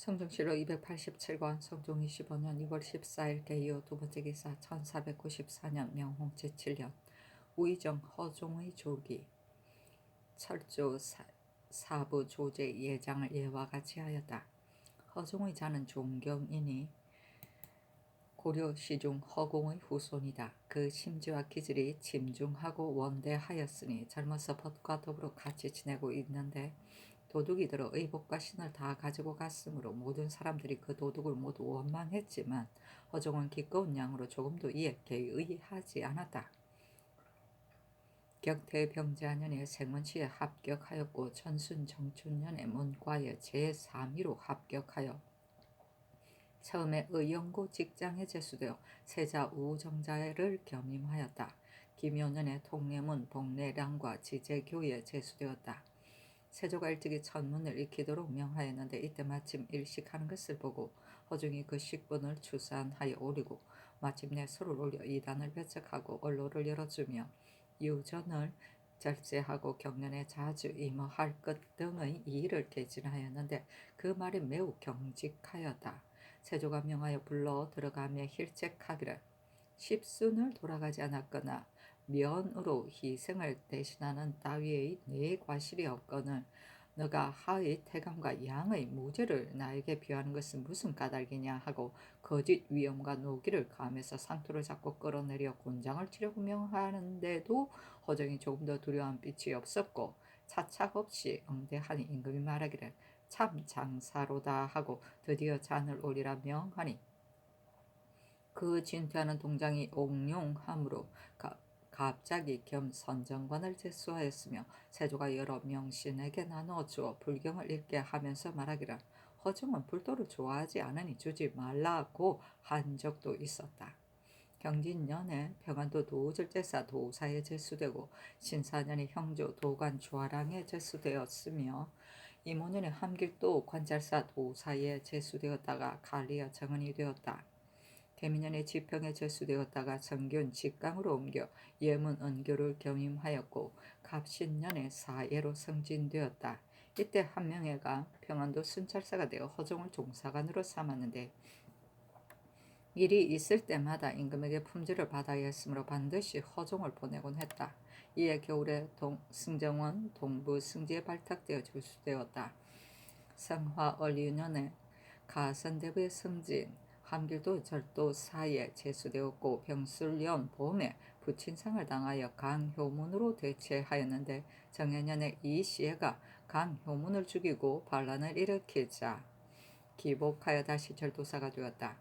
성종실록 287권 성종 25년 6월 14일 개요 두번째 기사 1494년 명홍 제7년 우의정 허종의 조기 철조 사부 조제 예장을 예와 같이 하였다. 허종의 자는 종경이니 고려 시중 허공의 후손이다. 그 심지와 기질이 짐중하고 원대하였으니 젊어서 벗과 더불어 같이 지내고 있는데 도둑이 들어 의복과 신을 다 가지고 갔으므로 모든 사람들이 그 도둑을 모두 원망했지만 허종은 기꺼운 양으로 조금도 이에 개의하지 않았다. 격태병자년에 생원시에 합격하였고 천순정춘년에 문과에 제3위로 합격하여 처음에 의연고 직장에 제수되어 세자 우정자를 겸임하였다. 김효년에 통례문 복례량과 지제교에 제수되었다. 세조가 일찍이 천문을 익히도록 명하였는데 이때 마침 일식하는 것을 보고 허종이 그 식분을 추산하여 오리고 마침내 소를 올려 이단을 배척하고 언로를 열어주며 유전을 절제하고 경연에 자주 임할 것 등의 이의를 개진하였는데 그 말이 매우 경직하였다. 세조가 명하여 불러 들어가며 힐책하기를 십순을 돌아가지 않았거나 면으로 희생을 대신하는 따위의 내 과실이 없거늘 너가 하의 태감과 양의 무죄를 나에게 비하는 것은 무슨 까닭이냐 하고 거짓 위험과 노기를 가하면서 상투를 잡고 끌어내려 곤장을 치려고 명하는데도 허정이 조금 더 두려운 빛이 없었고 차착 없이 응대하니 임금이 말하기를 참 장사로다 하고 드디어 잔을 올리라 명하니 그 진퇴하는 동장이 옥룡함으로 갑자기 겸 선정관을 제수하였으며 세조가 여러 명신에게 나누어 주어 불경을 읽게 하면서 말하기를 허종은 불도를 좋아하지 않으니 주지 말라고 한 적도 있었다. 경진년에 평안도 도절제사 도사에 제수되고 신사년에 형조 도관 주화랑에 제수되었으며 이모년에 함길도 관찰사 도사에 제수되었다가 갈리아 정은이 되었다. 개미년에 지평에 제수되었다가 정균 직강으로 옮겨 예문 은교를 겸임하였고 갑신년에 사예로 승진되었다. 이때 한명회가 평안도 순찰사가 되어 허종을 종사관으로 삼았는데 일이 있을 때마다 임금에게 품질을 받아야 했으므로 반드시 허종을 보내곤 했다. 이에 겨울에 승정원 동부 승지에 발탁되어 제수되었다. 성화 얼유년에 가선대부의 승진 함길도 절도 사이에 제수되었고 병술년 봄에 부친상을 당하여 강효문으로 대체하였는데 정해년에 이 시해가 강효문을 죽이고 반란을 일으키자 기복하여 다시 절도사가 되었다.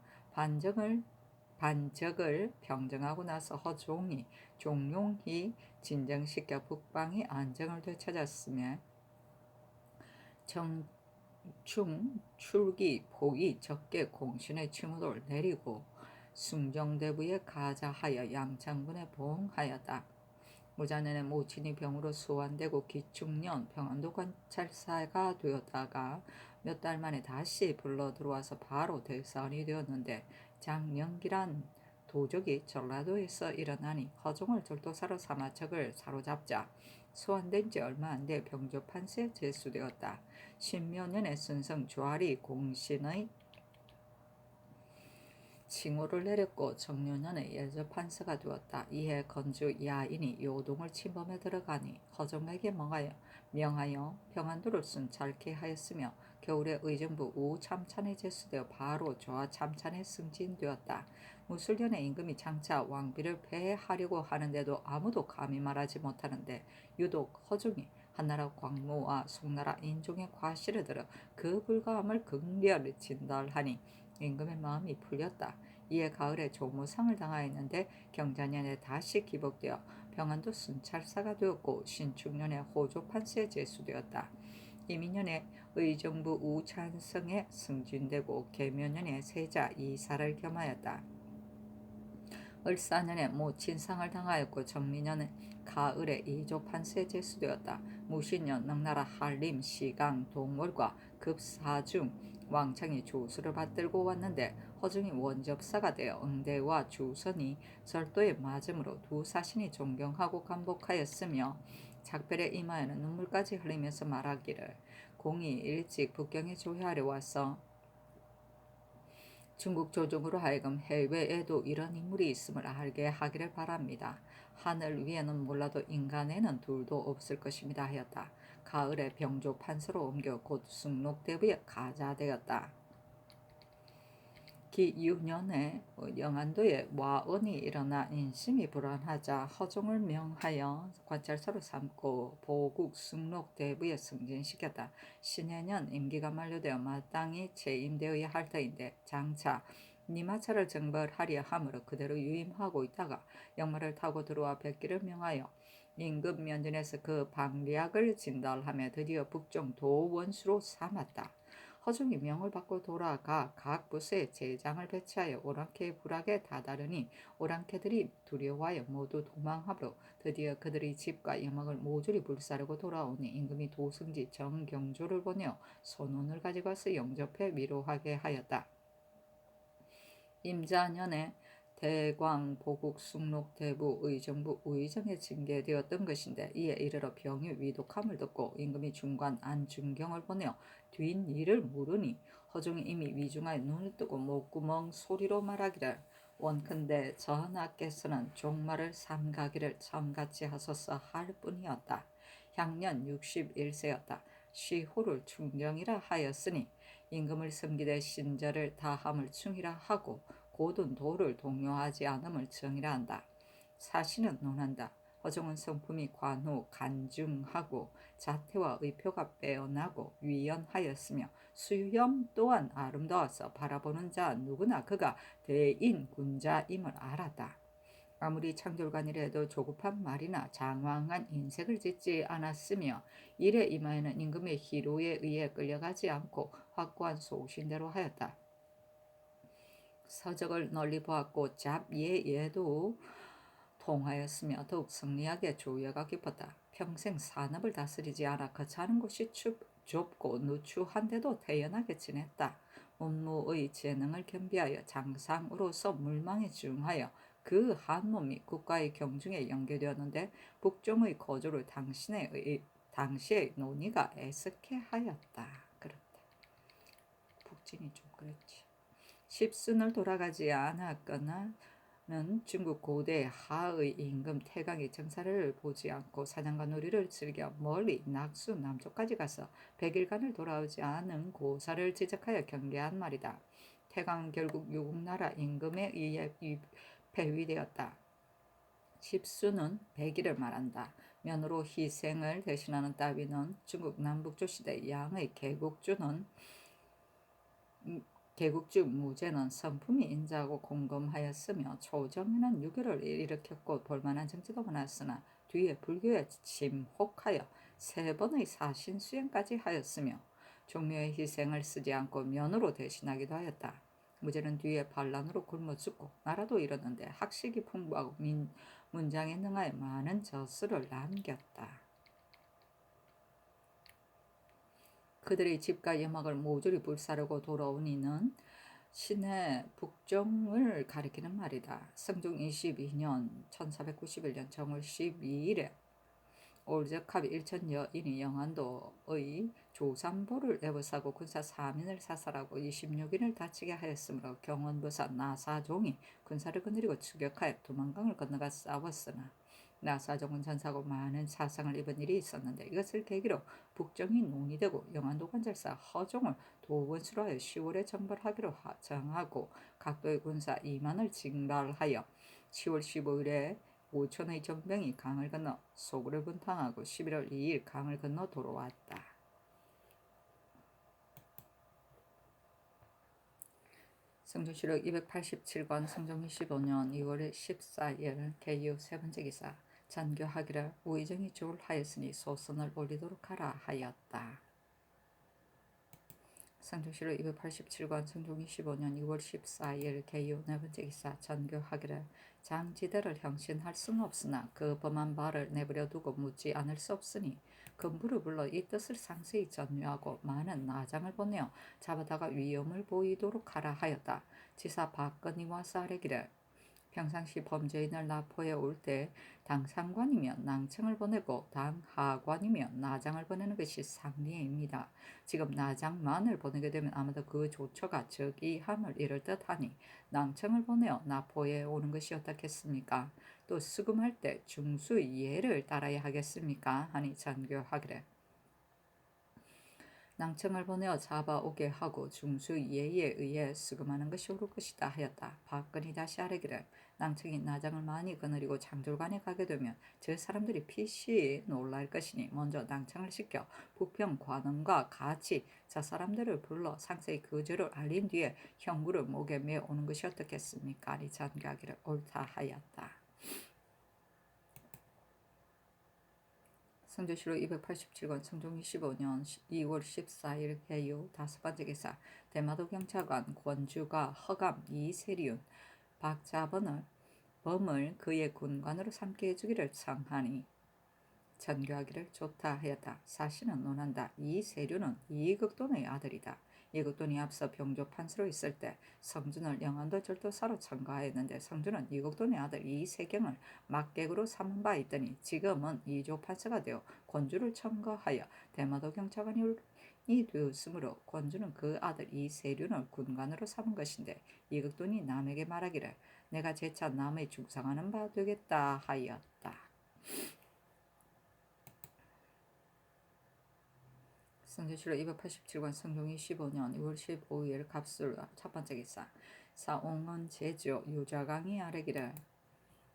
반적을 병정하고 나서 허종이 종용히 진정시켜 북방이 안정을 되찾았으며 충, 출기, 포기, 적개, 공신의 칭호를 내리고 숭정대부에 가자하여 양창군에 봉하였다. 무자년에 모친이 병으로 소환되고 기충년 평안도 관찰사가 되었다가 몇 달 만에 다시 불러 들어와서 바로 대사원이 되었는데 장명기란 도적이 전라도에서 일어나니 허종을 절도사로 삼아 적을 사로잡자 소환된 지 얼마 안 돼 병조판세에 제수되었다. 신묘년에 순성 조아리 공신의 칭호를 내렸고 정묘년에 예조판서가 되었다. 이해 건주 야인이 요동을 침범해 들어가니 허종에게 명하여 평안도를 순찰케 하였으며 겨울에 의정부 우참찬에 제수되어 바로 조아참찬에 승진되었다. 무술년에 임금이 장차 왕비를 폐하려고 하는데도 아무도 감히 말하지 못하는데 유독 허종이 한나라 광무와 송나라 인종의 과실을 들어 그 불가함을 극렬히 진달하니 임금의 마음이 풀렸다. 이에 가을에 조무상을 당하였는데 경자년에 다시 기복되어 평안도 순찰사가 되었고 신축년에 호조판세에 제수되었다. 이민년에 의정부 우찬성에 승진되고 계묘년에 세자 이사를 겸하였다. 을사년에 모친상을 당하였고 정민년에 가을에 이조판세에 제수되었다. 무신년 명나라 한림, 시강, 동월과 급사중 왕창이 조수를 받들고 왔는데 허중이 원접사가 되어 응대와 주선이 절도에 맞음으로 두 사신이 존경하고 감복하였으며 작별에 임하여는 눈물까지 흘리면서 말하기를 공이 일찍 북경에 조회하려 와서 중국 조정으로 하여금 해외에도 이런 인물이 있음을 알게 하기를 바랍니다. 하늘 위에는 몰라도 인간에는 둘도 없을 것입니다 하였다. 가을에 병조 판서로 옮겨 곧 숭록대부에 가자되었다. 기유년에 영안도에 와언이 일어나 인심이 불안하자 허종을 명하여 관찰사로 삼고 보국 숭록대부에 승진시켰다. 신해년 임기가 만료되어 마땅히 재임되어야 할 터인데 장차 니마차를 정벌하려 함으로 그대로 유임하고 있다가 역마를 타고 들어와 백기를 명하여 임금 면전에서 그 방략을 진달하며 드디어 북종 도원수로 삼았다. 허중이 명을 받고 돌아가 각 부서에 제장을 배치하여 오랑캐 불악에 다다르니 오랑캐들이 두려워하여 모두 도망하므로 드디어 그들의 집과 여막을 모조리 불사르고 돌아오니 임금이 도승지 정경조를 보내어 손원을 가지고 와서 영접해 위로하게 하였다. 임자년에 대광, 보국, 숭록, 대부, 의정부, 의정에 징계되었던 것인데 이에 이르러 병이 위독함을 듣고 임금이 중관 안중경을 보내어 뒷일을 물으니 허종이 이미 위중하여 눈을 뜨고 목구멍 소리로 말하기를 원컨대 전하께서는 종말을 삼가기를 참같이 하소서 할 뿐이었다. 향년 61세였다. 시호를 충정이라 하였으니 임금을 섬기되 신절을 다함을 충이라 하고 고든 도를 동요하지 않음을 정이라 한다. 사시는 논한다. 허종은 성품이 관우 간중하고 자태와 의표가 빼어나고 위연하였으며 수염 또한 아름다워서 바라보는 자 누구나 그가 대인군자임을 알았다. 아무리 창졸관이라도 조급한 말이나 장황한 인색을 짓지 않았으며 일에 임하여는 임금의 희로에 의해 끌려가지 않고 확고한 소신대로 하였다. 서적을 널리 보았고 잡예에도 통하였으며 더욱 성리하게 조예가 깊었다. 평생 산업을 다스리지 않아 거처하는 곳이 좁고 누추한데도 태연하게 지냈다. 문무의 재능을 겸비하여 장상으로서 물망에 중하여 그 한 몸이 국가의 경중에 연계되었는데 북종의 거조를 당시의 논의가 애석해 하였다. 그렇다. 북진이 좀 그렇지. 십순을 돌아가지 않았거나 는 중국 고대 하의 임금 태강이 정사를 보지 않고 사냥과 놀이를 즐겨 멀리 낙수 남쪽까지 가서 100일간을 돌아오지 않은 고사를 지적하여 경계한 말이다. 태강은 결국 유국나라 임금에 의해 폐위되었다. 십수는 100일을 말한다. 면으로 희생을 대신하는 따위는 중국 남북조 시대 양의 개국주 무제는 성품이 인자하고 공검하였으며 초정에는 유교를 일으켰고 볼만한 정치도 많았으나 뒤에 불교에 침혹하여 3번의 사신수행까지 하였으며 종묘의 희생을 쓰지 않고 면으로 대신하기도 하였다. 무제는 뒤에 반란으로 굶어 죽고 나라도 잃었는데 학식이 풍부하고 문장에 능하여 많은 저수를 남겼다. 그들의 집과 여막을 모조리 불사르고 돌아온 이는 신의 북종을 가리키는 말이다. 성종 22년 1491년 정월 12일에 올적합 일천여인이 영안도의 조삼보를 애워싸고 군사 3인을 사살하고 26인을 다치게 하였으므로 경원부사 나사종이 군사를 거느리고 추격하여 두만강을 건너가 싸웠으나 나사종은 전사하고 많은 사상을 입은 일이 있었는데 이것을 계기로 북정이 논의되고 영안도 관절사 허종을 도원수로 하여 10월에 정벌하기로 정하고 각도의 군사 2만을 징발하여 10월 15일에 5천의 정병이 강을 건너 소구를 분탕하고 11월 2일 강을 건너 돌아왔다. 성종실록 287권 성종 25년 2월 14일 개유 세 번째 기사 전교하기를 우의정이 조울하였으니 소선을 올리도록 하라 하였다. 성종실록 287권 성종 25년 2월 14일 개유 네 번째 기사 전교하기를 장지대를 형신할 수는 없으나 그 범한 바를 내버려 두고 묻지 않을 수 없으니 금부를 불러 이 뜻을 상세히 전유하고 많은 나장을 보내어 잡아다가 위엄을 보이도록 하라 하였다. 지사 박건희와 사례기를 평상시 범죄인을 납포해 올 때 당상관이면 낭청을 보내고 당하관이면 나장을 보내는 것이 상례입니다. 지금 나장만을 보내게 되면 아마도 그 조처가 적이함을 이를 듯하니 낭청을 보내어 납포해 오는 것이 어떻겠습니까? 또 수금할 때 중수의 예를 따라야 하겠습니까? 하니 전교하기를 낭청을 보내어 잡아오게 하고 중수의 예에 의해 수금하는 것이 옳을 것이다 하였다. 박근이 다시 아뢰기를 낭청이 나장을 많이 거느리고 장졸간에 가게 되면 저 사람들이 피시 놀랄 것이니 먼저 낭청을 시켜 부평 관원과 같이 저 사람들을 불러 상세히 그 죄를 알린 뒤에 형구를 목에 메어 오는 것이 어떻겠습니까? 아니 전교하기를 옳다 하였다. 성조실록 287권 성종 25년 2월 14일 개요 다섯 번째 기사 대마도 경찰관 권주가 허감 이세리운 박자범을 그의 군관으로 삼게 해주기를 청하니 전교하기를 좋다 하였다. 사실은 논한다. 이세류는 이극돈의 아들이다. 이극돈이 앞서 병조 판서로 있을 때 성준을 영안도 절도사로 청가하였는데 성준은 이극돈의 아들 이세경을 막객으로 삼은 바 있더니 지금은 이조 판서가 되어 권주를 청가하여 대마도 경찰관이 되었으므로 권주는 그 아들 이세류를 군관으로 삼은 것인데 이극돈이 남에게 말하기를 내가 재차 남의 중상하는 바 되겠다 하였다. 성조실록 287권 성종 25년 2월 15일 갑술 첫 번째 기사 사옹은 제주 유자강이 아뢰기를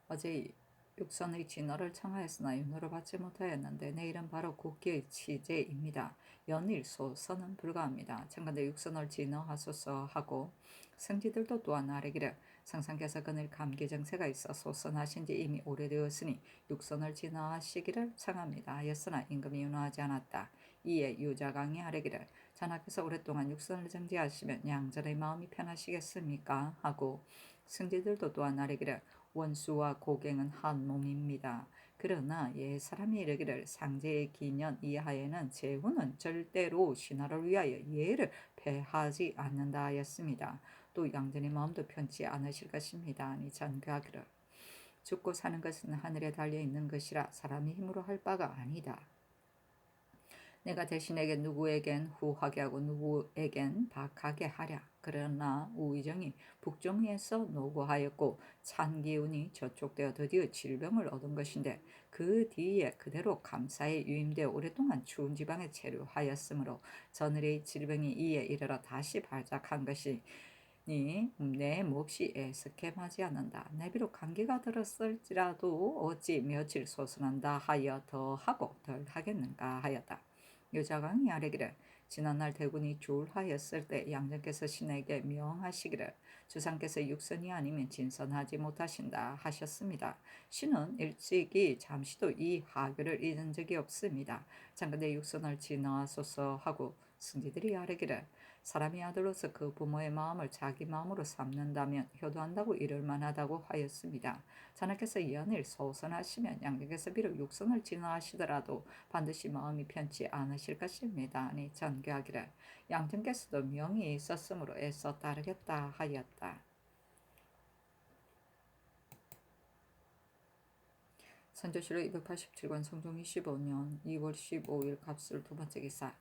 어제 육선의 진어를 청하였으나 윤호를 받지 못하였는데 내일은 바로 국기의 치제입니다. 연일 소선은 불가합니다. 청간대 육선을 진어하소서 하고 성지들도 또한 아뢰기를 성상께서 그늘 감기 증세가 있어 소선하신 지 이미 오래되었으니 육선을 진어하시기를 청합니다 하였으나 임금이 윤호하지 않았다. 이에 유자강이 아뢰기를 전하께서 오랫동안 육선을 정지하시면 양전의 마음이 편하시겠습니까? 하고 승지들도 또한 아뢰기를 원수와 고갱은 한 몸입니다. 그러나 옛사람이 이르기를 상제의 기년 이하에는 제후는 절대로 신하를 위하여 예를 폐하지 않는다 하였습니다. 또 양전의 마음도 편치 않으실 것입니다. 아니 전교하기를 죽고 사는 것은 하늘에 달려있는 것이라 사람이 힘으로 할 바가 아니다. 내가 대신에게 누구에겐 후하게 하고 누구에겐 박하게 하랴. 그러나 우의정이 북정에서 노고하였고 찬기운이 저촉되어 드디어 질병을 얻은 것인데 그 뒤에 그대로 감사에 유임되어 오랫동안 추운 지방에 체류하였으므로 저늘의 질병이 이에 이르러 다시 발작한 것이 내 몫이 애석해하지 않는다. 내 비록 감기가 들었을지라도 어찌 며칠 소선한다 하여 더하고 덜하겠는가 하였다. 유자강이 아뢰기를 지난날 대군이 조울하였을 때 양정께서 신에게 명하시기를 주상께서 육선이 아니면 진선하지 못하신다 하셨습니다. 신은 일찍이 잠시도 이 하교를 잊은 적이 없습니다. 장근대 육선을 진화하소서 하고 승지들이 아뢰기를 사람이 아들로서 그 부모의 마음을 자기 마음으로 삼는다면 효도한다고 이를 만하다고 하였습니다. 자네께서 연일 소선하시면 양정께서 비록 육선을 진화하시더라도 반드시 마음이 편치 않으실 것입니다. 아니 전교하기를 양정께서도 명이 있었으므로 애써 따르겠다 하였다. 선조실록 287권 성종 25년 2월 15일 갑술 두 번째 기사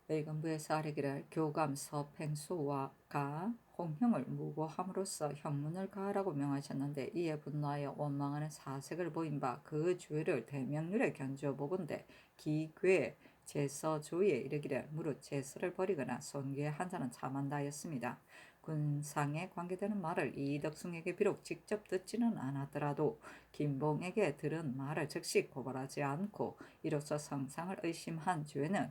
의금부에서 아뢰기를 교감 서팽수와가 홍형을 무고함으로써 형문을 가하라고 명하셨는데 이에 분노하여 원망하는 사색을 보인 바 그 죄를 대명률에 견주어 보건대 기괴 제서조에 이르기를 무릇 제서를 버리거나 손괴 한 자는 참한다 하였습니다. 군상에 관계되는 말을 이덕숭에게 비록 직접 듣지는 않았더라도 김봉에게 들은 말을 즉시 고발하지 않고 이로써 성상을 의심한 죄는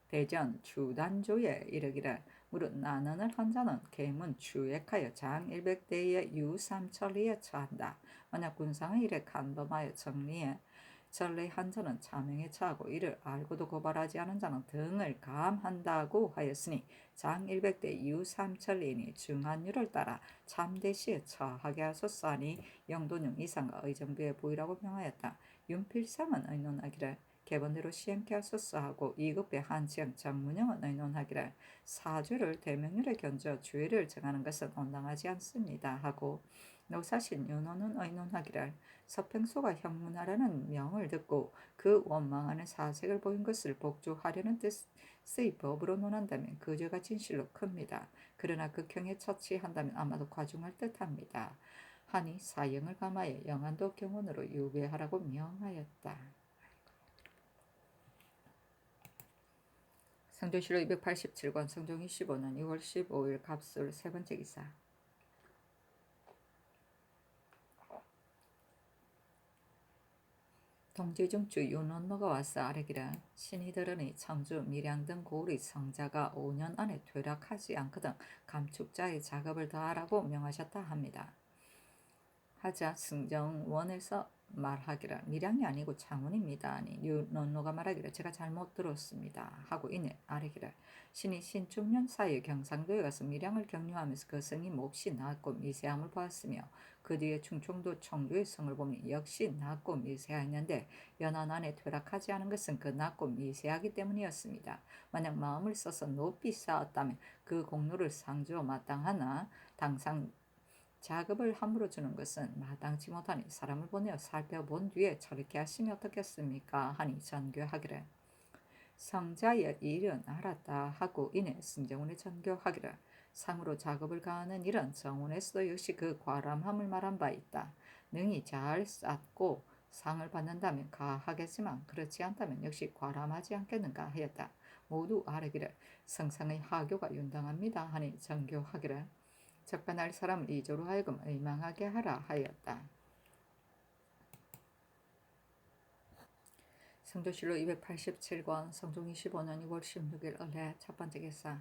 대전 주단조에 이르기를 무릇 나는을 한 자는 계문 추액하여 장 100대의 유삼천리에 처한다. 만약 군상의 일에 간범하여 전례한 자는 자명에 처하고 이를 알고도 고발하지 않은 자는 등을 감한다고 하였으니 장 100대 유삼천리니 중한율을 따라 참대시에 처하게 하소서 하니 영돈용 이상과 의정부에 보이라고 명하였다. 윤필상은 의논하기를 개본대로 시행케 하소서 하고 이급의 한치영 정문영은 의논하기를 사죄를 대명률에 견져 죄를 정하는 것은 온당하지 않습니다 하고 노사신 윤호는 의논하기를 서평소가 형문하라는 명을 듣고 그 원망하는 사색을 보인 것을 복주하려는 뜻의 법으로 논한다면 그 죄가 진실로 큽니다. 그러나 극형에 처치한다면 아마도 과중할 듯합니다. 하니 사형을 감하여 영안도 경원으로 유배하라고 명하였다. 성조실록 287권 성종 25년 6월 15일 갑술 세 번째 기사. 동지중주 윤원노가 와서 아뢰기를 신이 들으니 청주, 밀양 등 고을의 성자가 5년 안에 퇴락하지 않거든 감축자의 작업을 더하라고 명하셨다 합니다. 하자 승정원에서 말하기를 밀양이 아니고 창원입니다. 아니 윤원노가 말하기를 제가 잘못 들었습니다. 하고 이내 아뢰기를 신이 신중년 사이에 경상도에 가서 밀양을 경유하면서 그 성이 몹시 낮고 미세함을 보았으며 그 뒤에 충청도 청주의 성을 보니 역시 낮고 미세하였는데 연안 안에 퇴락하지 않은 것은 그 낮고 미세하기 때문이었습니다. 만약 마음을 써서 높이 쌓았다면 그 공로를 상주어 마땅하나 당상 자급을 함부로 주는 것은 마땅치 못하니 사람을 보내어 살펴본 뒤에 저렇게 하시면 어떻겠습니까? 하니 전교하기를 성자의 일은 알았다 하고 이내 승정원에 전교하기를 상으로 작업을 가하는 일은 정원에서도 역시 그 과람함을 말한 바 있다. 능히 잘 쌓고 상을 받는다면 가하겠지만 그렇지 않다면 역시 과람하지 않겠는가 하였다. 모두 아뢰기를 성상의 하교가 윤당합니다 하니 전교하기를 적반할 사람을 이조로 하여금 의망하게 하라 하였다. 성조실록 287권 성종 25년 6월 16일 을해 첫 번째 기사.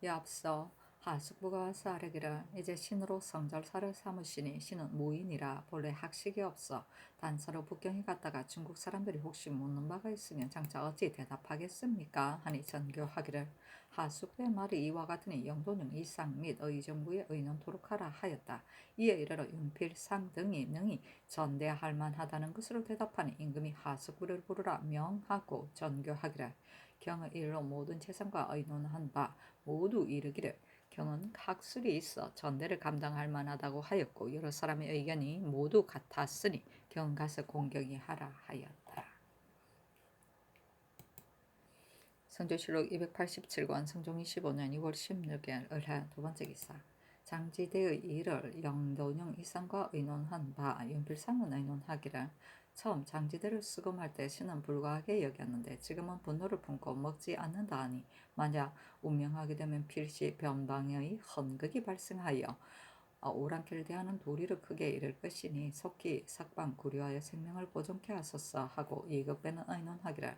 앞서 하숙부가 와서 아뢰기를 이제 신으로 성절사를 삼으시니 신은 무인이라 본래 학식이 없어 단서로 북경에 갔다가 중국 사람들이 혹시 묻는 바가 있으면 장차 어찌 대답하겠습니까? 하니 전교하기를 하숙부의 말이 이와 같으니 영도령 이상 및 의정부에 의논토록 하라 하였다. 이에 이르러 윤필상 등이 능히 전대할 만하다는 것으로 대답하니 임금이 하숙부를 부르라 명하고 전교하기를 경의 일로 모든 재산과 의논한 바 모두 이르기를 경은 학술이 있어 전대를 감당할 만하다고 하였고 여러 사람의 의견이 모두 같았으니 경 가서 공경히 하라 하였다. 성조실록 287권 성종 25년 2월 16일 을해 두 번째 기사. 장지대의 일을 영도령 이상과 의논한 바 윤필상은 의논하기를 처음 장지대를 수금할 때 신은 불과하게 여겼는데 지금은 분노를 품고 먹지 않는다 하니 만약 운명하게 되면 필시 변방의 헌극이 발생하여 오랑캐를 대하는 도리를 크게 잃을 것이니 속히 석방 구려하여 생명을 보존케 하소서 하고 이급배는 의논하기를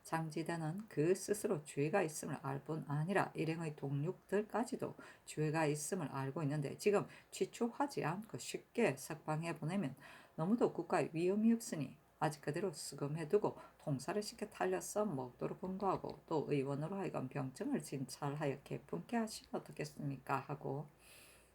장지대는 그 스스로 죄가 있음을 알 뿐 아니라 일행의 동육들까지도 죄가 있음을 알고 있는데 지금 취초하지 않고 쉽게 석방해 보내면 너무도 국가에 위험이 없으니 아직 그대로 수금해두고 통사를 시켜 탈려서 먹도록 분부하고 또 의원으로 하여금 병증을 진찰하여 개품케 하시면 어떻겠습니까? 하고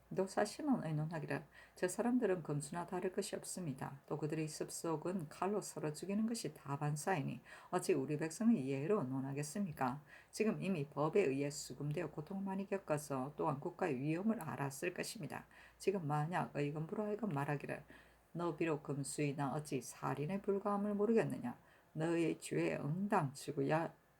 노사신은 의논하기를 저 사람들은 금수나 다를 것이 없습니다. 또 그들의 습속은 칼로 서로 죽이는 것이 다반사이니 어찌 우리 백성의 예로 논하겠습니까? 지금 이미 법에 의해 수금되어 고통을 많이 겪어서 또한 국가의 위험을 알았을 것입니다. 지금 만약 의금부로 하여금 말하기를 너 비록 금수이나 어찌 살인에 불과함을 모르겠느냐? 너의 죄에 응당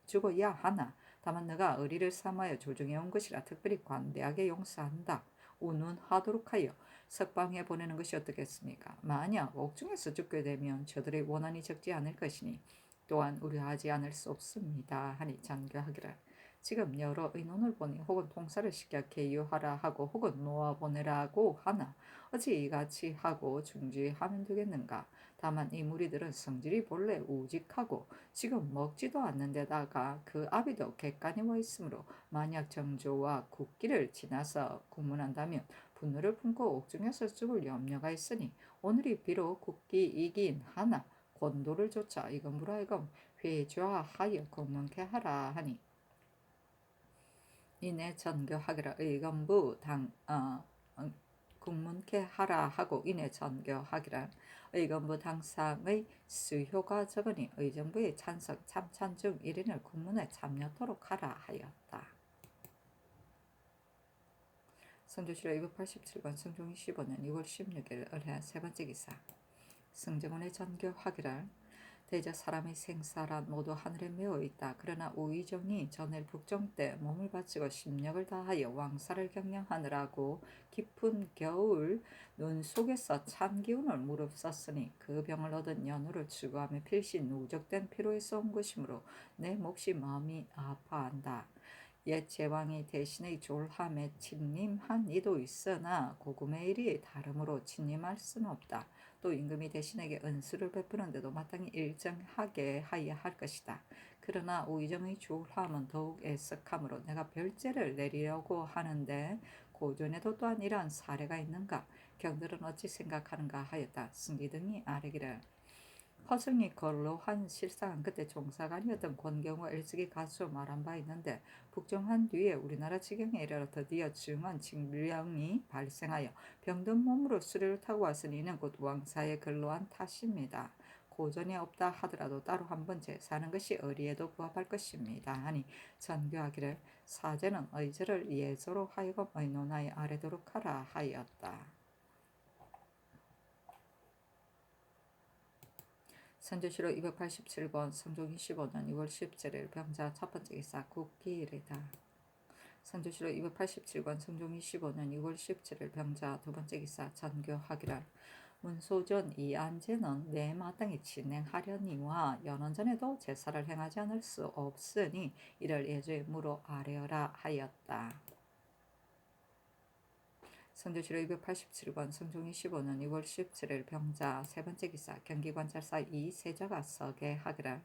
죽어야 하나 다만 너가 의리를 삼하여 조정해온 것이라 특별히 관대하게 용서한다. 운운하도록 하여 석방해 보내는 것이 어떻겠습니까? 만약 옥중에서 죽게 되면 저들의 원한이 적지 않을 것이니 또한 우려하지 않을 수 없습니다. 하니 전교하기를 지금 여러 의논을 보니 혹은 통사를 시켜 개유하라 하고 혹은 놓아보내라고 하나 어찌 이같이 하고 중지하면 되겠는가? 다만 이 무리들은 성질이 본래 우직하고 지금 먹지도 않는 데다가 그 아비도 객간에 와 있으므로 만약 정조와 국기를 지나서 국문한다면 분노를 품고 옥중에서 죽을 염려가 있으니 오늘이 비록 국기이긴 하나 권도를 조차 이건부로 하여금 회좌하여 국문케 하라 하니 이내 전교하기를 의건부 국문케 하라 하고 이내 전교하기를 의건부 당상의 수효가 적으니 의정부의 찬석 참찬 중 1인을 국문에 참여토록 하라 하였다. 선조실록 287권 성종 25년 6월 16일 을해 세 번째 기사. 승정원의 전교하기를 대저 사람의 생사란 모두 하늘에 매어 있다. 그러나 우의정이 전일 북정 때 몸을 바치고 심력을 다하여 왕사를 경영하느라고 깊은 겨울 눈 속에서 찬 기운을 무릅썼으니 그 병을 얻은 연우를 추구하며 필시 누적된 피로에서 온 것이므로 내 몹시 마음이 아파한다. 옛 제왕이 대신의 졸함에 침림한 이도 있으나 고금의 일이 다름으로 침림할 수는 없다. 또 임금이 대신에게 은수를 베푸는데도 마땅히 일정하게 하여야 할 것이다. 그러나 우의정의 졸함은 더욱 애석하므로 내가 별죄를 내리려고 하는데 고전에도 또한 이러한 사례가 있는가? 경들은 어찌 생각하는가 하였다. 승기 등이 아뢰기를 허승이 걸로한 실상은 그때 종사관이었던 권경과 일찍이 가수 말한 바 있는데 북정한 뒤에 우리나라 지경에 이르러 드디어 중한 징병이 발생하여 병든 몸으로 수레를 타고 왔으니 이는 곧 왕사의 근로한 탓입니다. 고전이 없다 하더라도 따로 한번 제사하는 것이 의리에도 부합할 것입니다. 하니 전교하기를 사제는 의제를 예조로 하여금 의논하여 아뢰도록 하라 하였다. 선조실록 287권 성종 25년 6월 17일 병자 첫 번째 기사 국기일이다. 선조실록 287권 성종 25년 6월 17일 병자 두 번째 기사 전교하기를 문소전 이안제는 내 마땅히 진행하려니와 연원전에도 제사를 행하지 않을 수 없으니 이를 예조에 물어 아뢰어라 하였다. 선조실록 287권 성종 25년 6월 17일 병자 세 번째 기사 경기관찰사 이세자가 서계하기를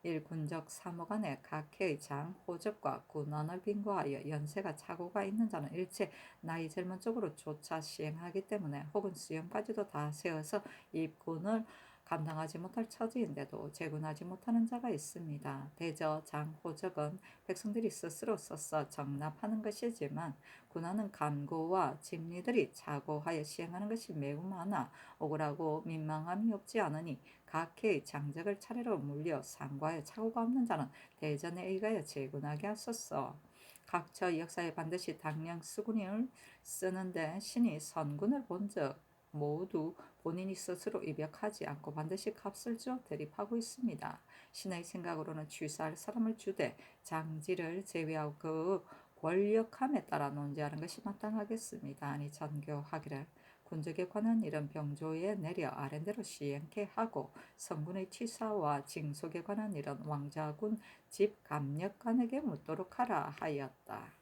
일군적 사무관의 각해의 장 호적과 군원을 빙고하여 연세가 차고가 있는 자는 일체 나이 젊은 쪽으로 조차 시행하기 때문에 혹은 수염까지도 다 세워서 입군을 감당하지 못할 처지인데도 재군하지 못하는 자가 있습니다. 대저 장 호적은 백성들이 스스로 써서 정납하는 것이지만 군하는 간고와 집리들이 자고하여 시행하는 것이 매우 많아 억울하고 민망함이 없지 않으니 각해의 장적을 차례로 물려 상과에 착오가 없는 자는 대전에 의하여 재군하게 하소서. 각처 역사에 반드시 당량 수군을 쓰는데 신이 선군을 본즉 모두 본인이 스스로 입역하지 않고 반드시 값을 줘 대립하고 있습니다. 신의 생각으로는 취사할 사람을 주되 장지를 제외하고 그 권력함에 따라 논제하는 것이 마땅하겠습니다. 아니 전교하기를 군적에 관한 일은 병조에 내려 아랜대로 시행케 하고 성군의 취사와 징속에 관한 일은 왕자군 집 감력관에게 묻도록 하라 하였다.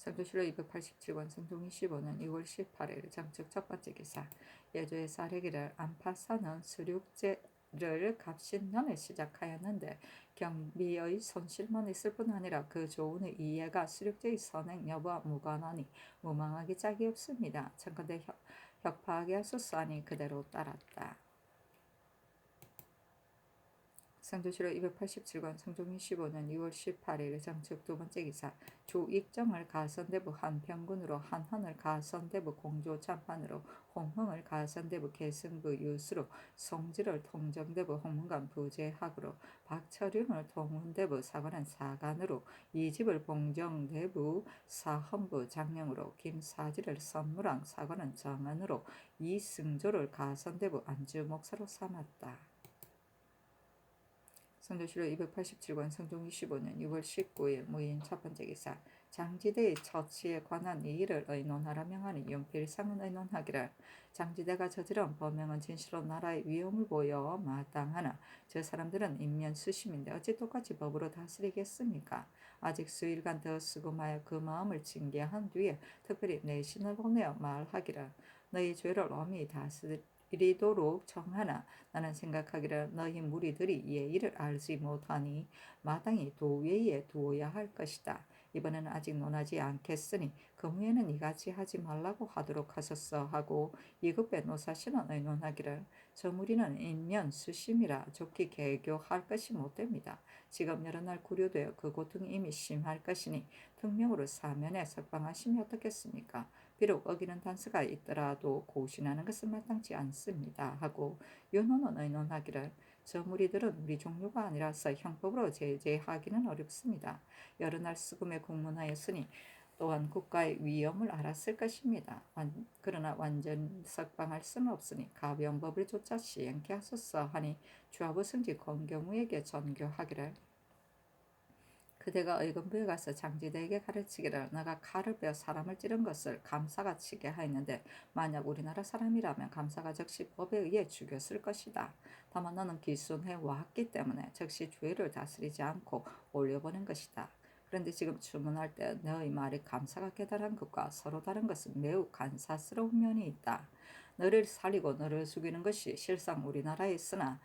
선조실록 287권 성종 25년 2월 18일 정책 첫 번째 기사 예조의 사례기를 안팎사는 수륙제를 갑신년에 시작하였는데 경비의 손실만 있을 뿐 아니라 그 조운의 이해가 수륙제의 선행 여부와 무관하니 무망하기 짝이 없습니다. 청컨대 혁파하게 하소서 하니 그대로 따랐다. 선조실록 287권 성종 25년 6월 18일 정책 두 번째 기사 주익정을 가선대부 한평군으로 한헌을 가선대부 공조참판으로 홍흥을 가선대부 계승부 유수로 송지를 통정대부 홍문관 부재학으로 박철윤을 통운대부 사관은 사관으로 이집을 봉정대부 사헌부 장령으로 김사지를 선무랑 사관은 정원으로 이승조를 가선대부 안주목사로 삼았다. 선조실록 287권 성종 25년 6월 19일 무인 첫 번째 기사 장지대의 처치에 관한 이 일을 의논하라 명하니 윤필상은 의논하기를 장지대가 저지른 범행은 진실로 나라의 위험을 보여 마땅하나 저 사람들은 인면수심인데 어찌 똑같이 법으로 다스리겠습니까? 아직 수일간 더 수금하여 그 마음을 징계한 뒤에 특별히 내신을 보내어 말하기를 너희 죄를 엄히 다스리도록 청하나 나는 생각하기를 너희 무리들이 예의를 알지 못하니 마땅히 도외에 두어야 할 것이다. 이번에는 아직 논하지 않겠으니 그무에는 이같이 하지 말라고 하도록 하소서 하고 이급의 노사신은 의논하기를 저 무리는 인면수심이라 좋게 개교할 것이 못됩니다. 지금 여러 날 구류되어 그 고통이 이미 심할 것이니 특명으로 사면에 석방하시면 어떻겠습니까? 비록 어기는 단서가 있더라도 고신하는 것은 마땅치 않습니다. 하고 윤호는 의논하기를 저 무리들은 우리 종류가 아니라서 형법으로 제재하기는 어렵습니다. 여러 날 수금에 공문하였으니 또한 국가의 위험을 알았을 것입니다. 그러나 완전 석방할 수는 없으니 가벼운 법을 조차 시행케 하소서 하니 주하부 승지 권경우에게 전교하기를 그대가 의금부에 가서 장지대에게 가르치기를 너가 칼을 베어 사람을 찌른 것을 감사가 치게 하였는데 만약 우리나라 사람이라면 감사가 즉시 법에 의해 죽였을 것이다. 다만 너는 기순해 왔기 때문에 즉시 주의를 다스리지 않고 올려보낸 것이다. 그런데 지금 주문할 때 너의 말이 감사가 깨달은 것과 서로 다른 것은 매우 간사스러운 면이 있다. 너를 살리고 너를 죽이는 것이 실상 우리나라에 있으나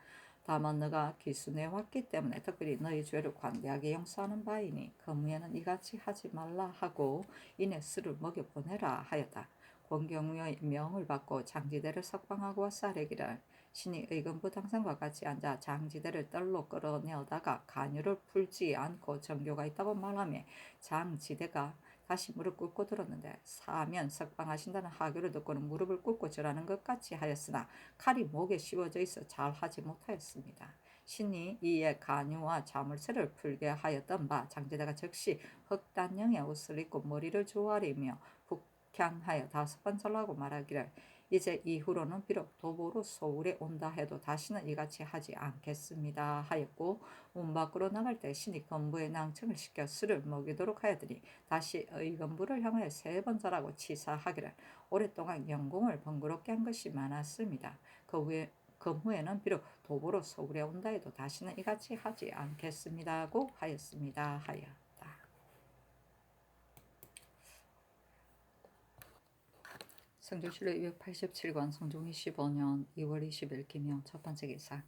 다만 너가 기순해 왔기 때문에 특별히 너희 죄를 관대하게 용서하는 바이니 그무에는 이같이 하지 말라 하고 이내 술을 먹여 보내라 하였다. 권경우의 명을 받고 장지대를 석방하고 싸래기를 신이 의금부 당상과 같이 앉아 장지대를 떨로 끌어내어다가 간유를 풀지 않고 정교가 있다고 말하며 장지대가 다시 무릎 꿇고 들었는데 사면 석방하신다는 하교를 듣고는 무릎을 꿇고 절하는 것 같이 하였으나 칼이 목에 씌워져 있어 잘하지 못하였습니다. 신이 이에 간유와 자물쇠를 풀게 하였던 바 장제다가 즉시 흑단령의 옷을 입고 머리를 조아리며 북향하여 5번 절하고 말하기를 이제 이후로는 비록 도보로 서울에 온다 해도 다시는 이같이 하지 않겠습니다 하였고 문 밖으로 나갈 때 신이 건부에 낭청을 시켜 술을 먹이도록 하였더니 다시 의건부를 향하여 3번 절하고 치사하기를 오랫동안 영공을 번거롭게 한 것이 많았습니다. 그 후에는 비록 도보로 서울에 온다 해도 다시는 이같이 하지 않겠습니다고 하였습니다 하였다. 성조실록 287권 성종 25년 2월 20일 김영 첫 번째 기사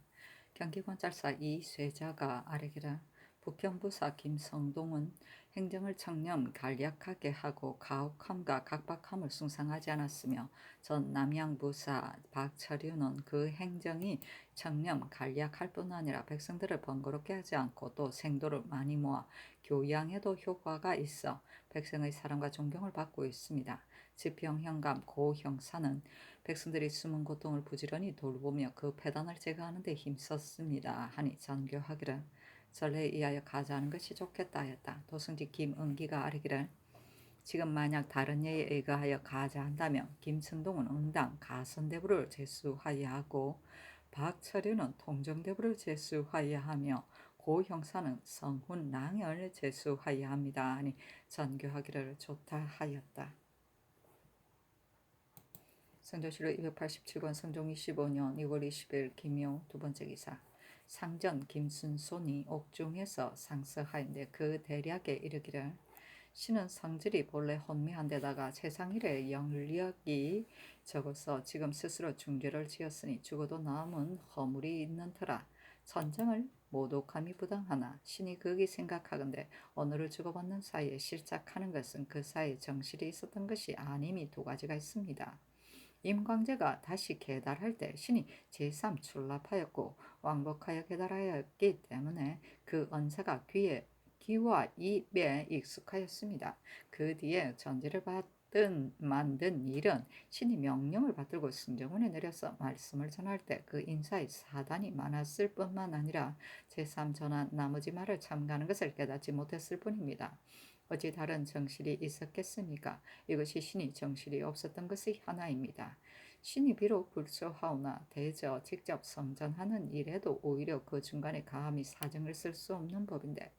경기권찰사 이쇠자가 아래기를 북경부사 김성동은 행정을 청렴 간략하게 하고 가혹함과 각박함을 숭상하지 않았으며 전 남양부사 박철유는 그 행정이 청렴 간략할 뿐 아니라 백성들을 번거롭게 하지 않고 또 생도를 많이 모아 교양에도 효과가 있어 백성의 사랑과 존경을 받고 있습니다. 지평형감 고형사는 백성들이 숨은 고통을 부지런히 돌보며 그 폐단을 제거하는 데 힘썼습니다. 하니 전교하기를 전례에 의하여 가자하는 것이 좋겠다 하였다. 도승지 김은기가 아뢰기를 지금 만약 다른 예에 의거하여 가자한다면 김승동은 응당 가선대부를 제수하여 하고 박철유는 통정대부를 제수하여 하며 고 형사는 성훈 낭을 제수하여 합니다. 하니 전교하기를 좋다 하였다. 성조실록 287권 성종 25년 2월 20일 김효 두 번째 기사 상전 김순손이 옥중에서 상서하인데 그 대략에 이르기를 신은 성질이 본래 혼미한데다가 세상일에 영력이 적어서 지금 스스로 중죄를 지었으니 죽어도 남은 허물이 있는 터라 선정을 모독함이 부당하나 신이 극이 생각하건대 언어를 주고받는 사이에 실작하는 것은 그 사이에 정실이 있었던 것이 아님이 두 가지가 있습니다. 임광재가 다시 계달할 때 신이 제3 출납하였고 왕복하여 계달하였기 때문에 그 언사가 귀와 입에 익숙하였습니다. 그 뒤에 전제를 만든 일은 신이 명령을 받들고 승정원에 내려서 말씀을 전할 때 그 인사의 사단이 많았을 뿐만 아니라 제3 전한 나머지 말을 참가하는 것을 깨닫지 못했을 뿐입니다. 어찌 다른 정실이 있었겠습니까? 이것이 신이 정실이 없었던 것의 하나입니다. 신이 비록 불초하오나 대저 직접 성전하는 일에도 오히려 그 중간에 감히 사정을 쓸 수 없는 법인데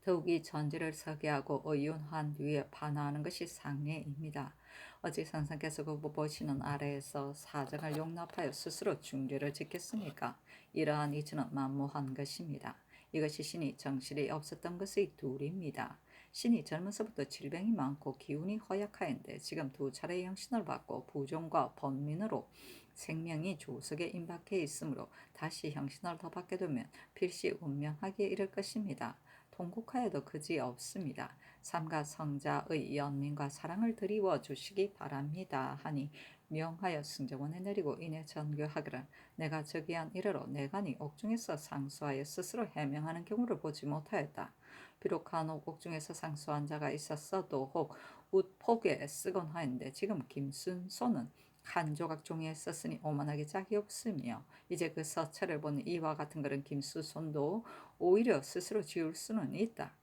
더욱이 전제를 서게 하고 의윤한 뒤에 반화하는 것이 상례입니다. 어찌 선생께서 그 보시는 아래에서 사정을 용납하여 스스로 중죄를 짓겠습니까? 이러한 이치는 만무한 것입니다. 이것이 신이 정실이 없었던 것의 둘입니다. 신이 젊어서부터 질병이 많고 기운이 허약하였는데 지금 2차례 영신을 받고 부종과 번민으로 생명이 조석에 임박해 있으므로 다시 형신을 더 받게 되면 필시 운명하게 이를 것입니다. 통곡하여도 그지 없습니다. 삼가 성자의 연민과 사랑을 드리워 주시기 바랍니다. 하니 명하여 승정원에 내리고 이내 전교하기를 내가 저기한 이래로 내간이 옥중에서 상수하여 스스로 해명하는 경우를 보지 못하였다. 비록 간혹 옥중에서 상수한 자가 있었어도 혹 웃폭에 쓰곤 하였는데 지금 김순소는 한 조각 종이에 썼으니 오만하게 짝이 없으며 이제 그 서체를 보는 이와 같은 글은 김수손도 오히려 스스로 지울 수는 있다.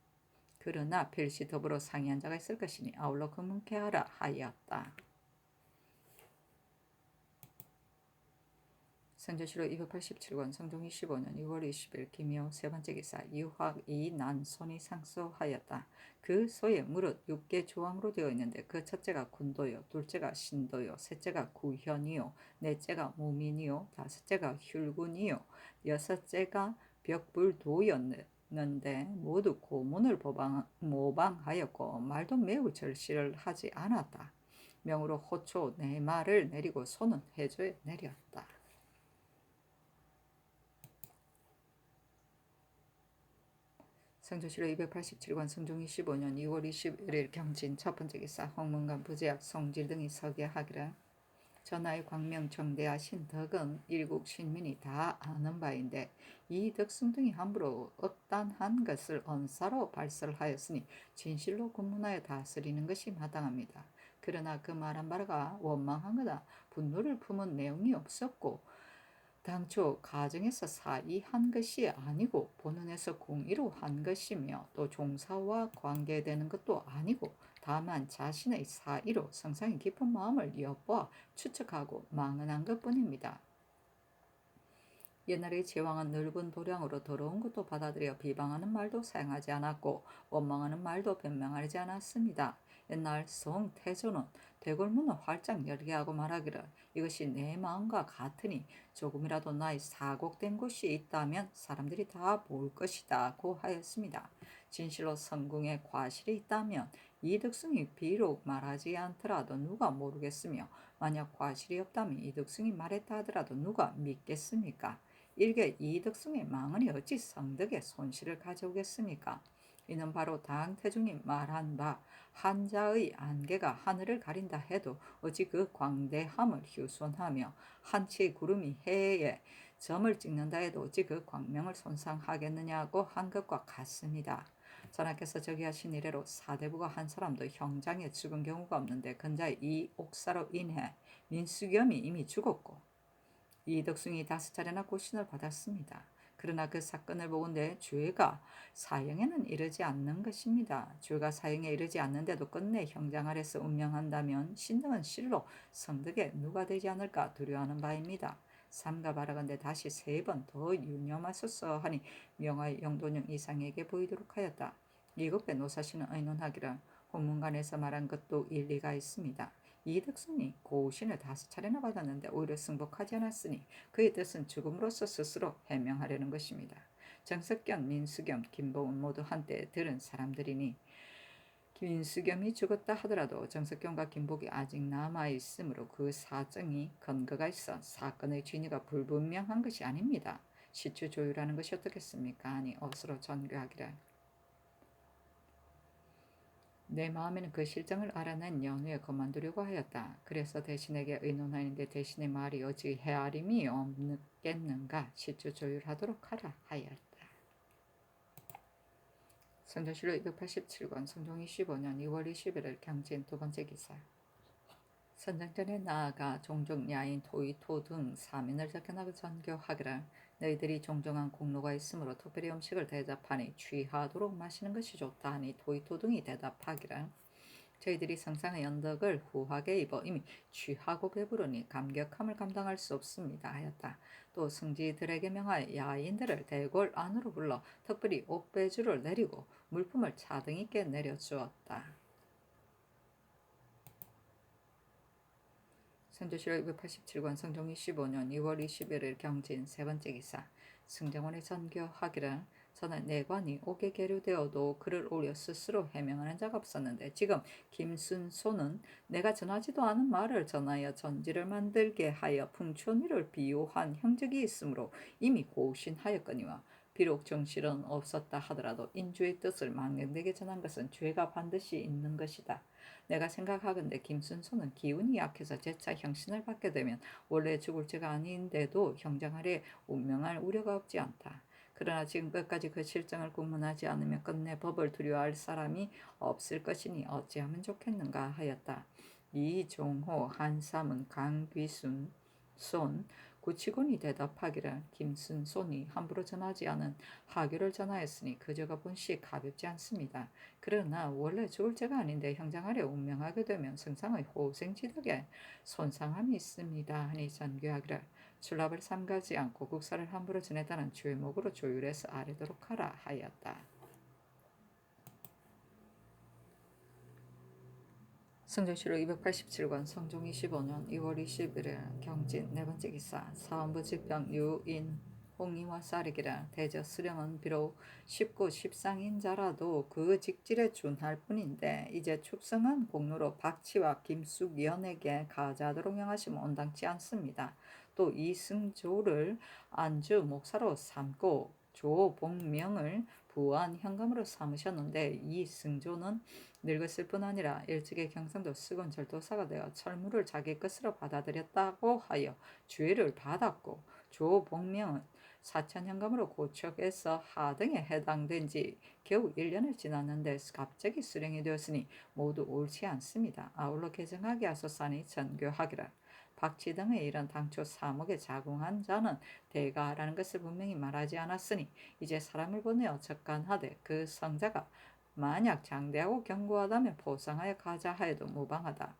그러나 필시 더불어 상의한 자가 있을 것이니 아울러 금문케 하라 하였다. 선조실록 287권 성종 25년 6월 20일 김효 세 번째 기사 유학이 난손이 상소하였다. 그 소에 무릇 6개 조항으로 되어 있는데 그 첫째가 군도요, 둘째가 신도요, 셋째가 구현이요, 넷째가 무민이요, 다섯째가 휼군이요, 여섯째가 벽불도였는데 모두 고문을 모방하였고 말도 매우 절실을 하지 않았다. 명으로 호초 네 말을 내리고 손은 해조에 내렸다. 성조실록 287권 성종 25년 2월 21일 경진 첫 번째 기사 홍문관 부제학 성질 등이 서계하기를 전하의 광명 정대하 신덕은 일국 신민이 다 아는 바인데 이 덕승 등이 함부로 억단한 것을 언사로 발설하였으니 진실로 군문하여 다스리는 것이 마땅합니다. 그러나 그 말한 바가 원망한 거다 분노를 품은 내용이 없었고 당초 가정에서 사이한 것이 아니고 본원에서 공의로 한 것이며 또 종사와 관계되는 것도 아니고 다만 자신의 사이로 성상이 깊은 마음을 엿보아 추측하고 망언한 것뿐입니다. 옛날의 제왕은 넓은 도량으로 더러운 것도 받아들여 비방하는 말도 사용하지 않았고 원망하는 말도 변명하지 않았습니다. 옛날 성태조는 대궐문을 활짝 열게 하고 말하기를 이것이 내 마음과 같으니 조금이라도 나의 사곡된 곳이 있다면 사람들이 다 볼 것이다 고 하였습니다. 진실로 성궁에 과실이 있다면 이덕승이 비록 말하지 않더라도 누가 모르겠으며 만약 과실이 없다면 이덕승이 말했다 하더라도 누가 믿겠습니까? 일개 이덕승의 망언이 어찌 성덕의 손실을 가져오겠습니까? 이는 바로 당태중이 말한 바 한자의 안개가 하늘을 가린다 해도 어찌 그 광대함을 휴손하며 한치의 구름이 해에 점을 찍는다 해도 어찌 그 광명을 손상하겠느냐고 한 것과 같습니다. 전하께서 저기 하신 이래로 사대부가 한 사람도 형장에 죽은 경우가 없는데 근자의 이 옥사로 인해 민수겸이 이미 죽었고 이덕승이 5차례나 고신을 받았습니다. 그러나 그 사건을 보건대 죄가 사형에는 이르지 않는 것입니다. 죄가 사형에 이르지 않는데도 끝내 형장 아래서 운명한다면 신등은 실로 성덕에 누가 되지 않을까 두려워하는 바입니다. 삼가 바라건대 다시 3번 더 유념하소서 하니 명하의 영도령 이상에게 보이도록 하였다. 이급에 노사시는 의논하기를 홍문관에서 말한 것도 일리가 있습니다. 이덕순이 고신을 5차례나 받았는데 오히려 승복하지 않았으니 그의 뜻은 죽음으로써 스스로 해명하려는 것입니다. 정석견, 민수겸, 김보은 모두 한때 들은 사람들이니 민수겸이 죽었다 하더라도 정석견과 김복이 아직 남아있으므로 그 사정이 근거가 있어 사건의 진위가 불분명한 것이 아닙니다. 시추 조율하는 것이 어떻겠습니까? 아니 어스로 전교하기를 내 마음에는 그 실정을 알아낸 연후에 그만두려고 하였다. 그래서 대신에게 의논하는데 대신의 말이 어찌 헤아림이 없겠는가 시추 조율하도록 하라 하였다. 성조실록 287권 성종 25년 2월 21일 경진 두 번째 기사 선정전에 나아가 종종 야인 토이토 등 사민을 적혀나가 전교하기를 너희들이 종종한 공로가 있으므로 특별히 음식을 대접하니 취하도록 마시는 것이 좋다 하니 토이토 등이 대답하기를 저희들이 성상의 연덕을 후하게 입어 이미 취하고 배부르니 감격함을 감당할 수 없습니다 하였다. 또 승지들에게 명하여 야인들을 대궐 안으로 불러 특별히 옥배주를 내리고 물품을 차등 있게 내려주었다. 선조실록 287권 성종 25년 2월 21일 경진 세 번째 기사 승정원에 전교하기를 저는 내관이 옥에 계류되어도 글을 올려 스스로 해명하는 자가 없었는데 지금 김순소는 내가 전하지도 않은 말을 전하여 전지를 만들게 하여 풍촌위를 비유한 형적이 있으므로 이미 고신하였거니와 비록 정실은 없었다 하더라도 인주의 뜻을 망령되게 전한 것은 죄가 반드시 있는 것이다. 내가 생각하건대 김순소는 기운이 약해서 재차 형신을 받게 되면 원래 죽을 죄가 아닌데도 형장 아래 운명할 우려가 없지 않다. 그러나 지금 끝까지 그 실정을 구문하지 않으면 끝내 법을 두려워할 사람이 없을 것이니 어찌하면 좋겠는가 하였다. 이종호, 한삼은, 강귀순, 손, 구치군이 대답하기를 김순손이 함부로 전하지 않은 하교를 전하였으니 그저가 본시 가볍지 않습니다. 그러나 원래 죽을 죄가 아닌데 형장 아래 운명하게 되면 승상의 호생지덕에 손상함이 있습니다. 하니 전교하기를 출납을 삼가지 않고 국사를 함부로 전했다는 죄목으로 조율해서 아래도록 하라 하였다. 승조실록 287권 성종 25년 2월 20일에 경진 네번째 기사 사원부 직병 유인 홍의와 쌀이기라 대저 수령은 비록 쉽고 십상인자라도 그 직질에 준할 뿐인데 이제 축성한 공로로 박치와 김숙연에게 가자도록 명하시면 온당치 않습니다. 또 이승조를 안주 목사로 삼고 조복명을 부한 현감으로 삼으셨는데 이승조는 늙었을 뿐 아니라 일찍의 경상도 쓰건 절도사가 되어 철물을 자기 것으로 받아들였다고 하여 주의를 받았고 조복명은 사천현감으로 고척에서 하등에 해당된 지 겨우 1년을 지났는데 갑자기 수령이 되었으니 모두 옳지 않습니다. 아울러 개정하게 하소서니 전교하기를 박치 등의 이런 당초 사목에 자궁한 자는 대가라는 것을 분명히 말하지 않았으니 이제 사람을 보내어 적간하되 그 성자가 만약 장대하고 견고하다면 포상하여 가자 하여도 무방하다.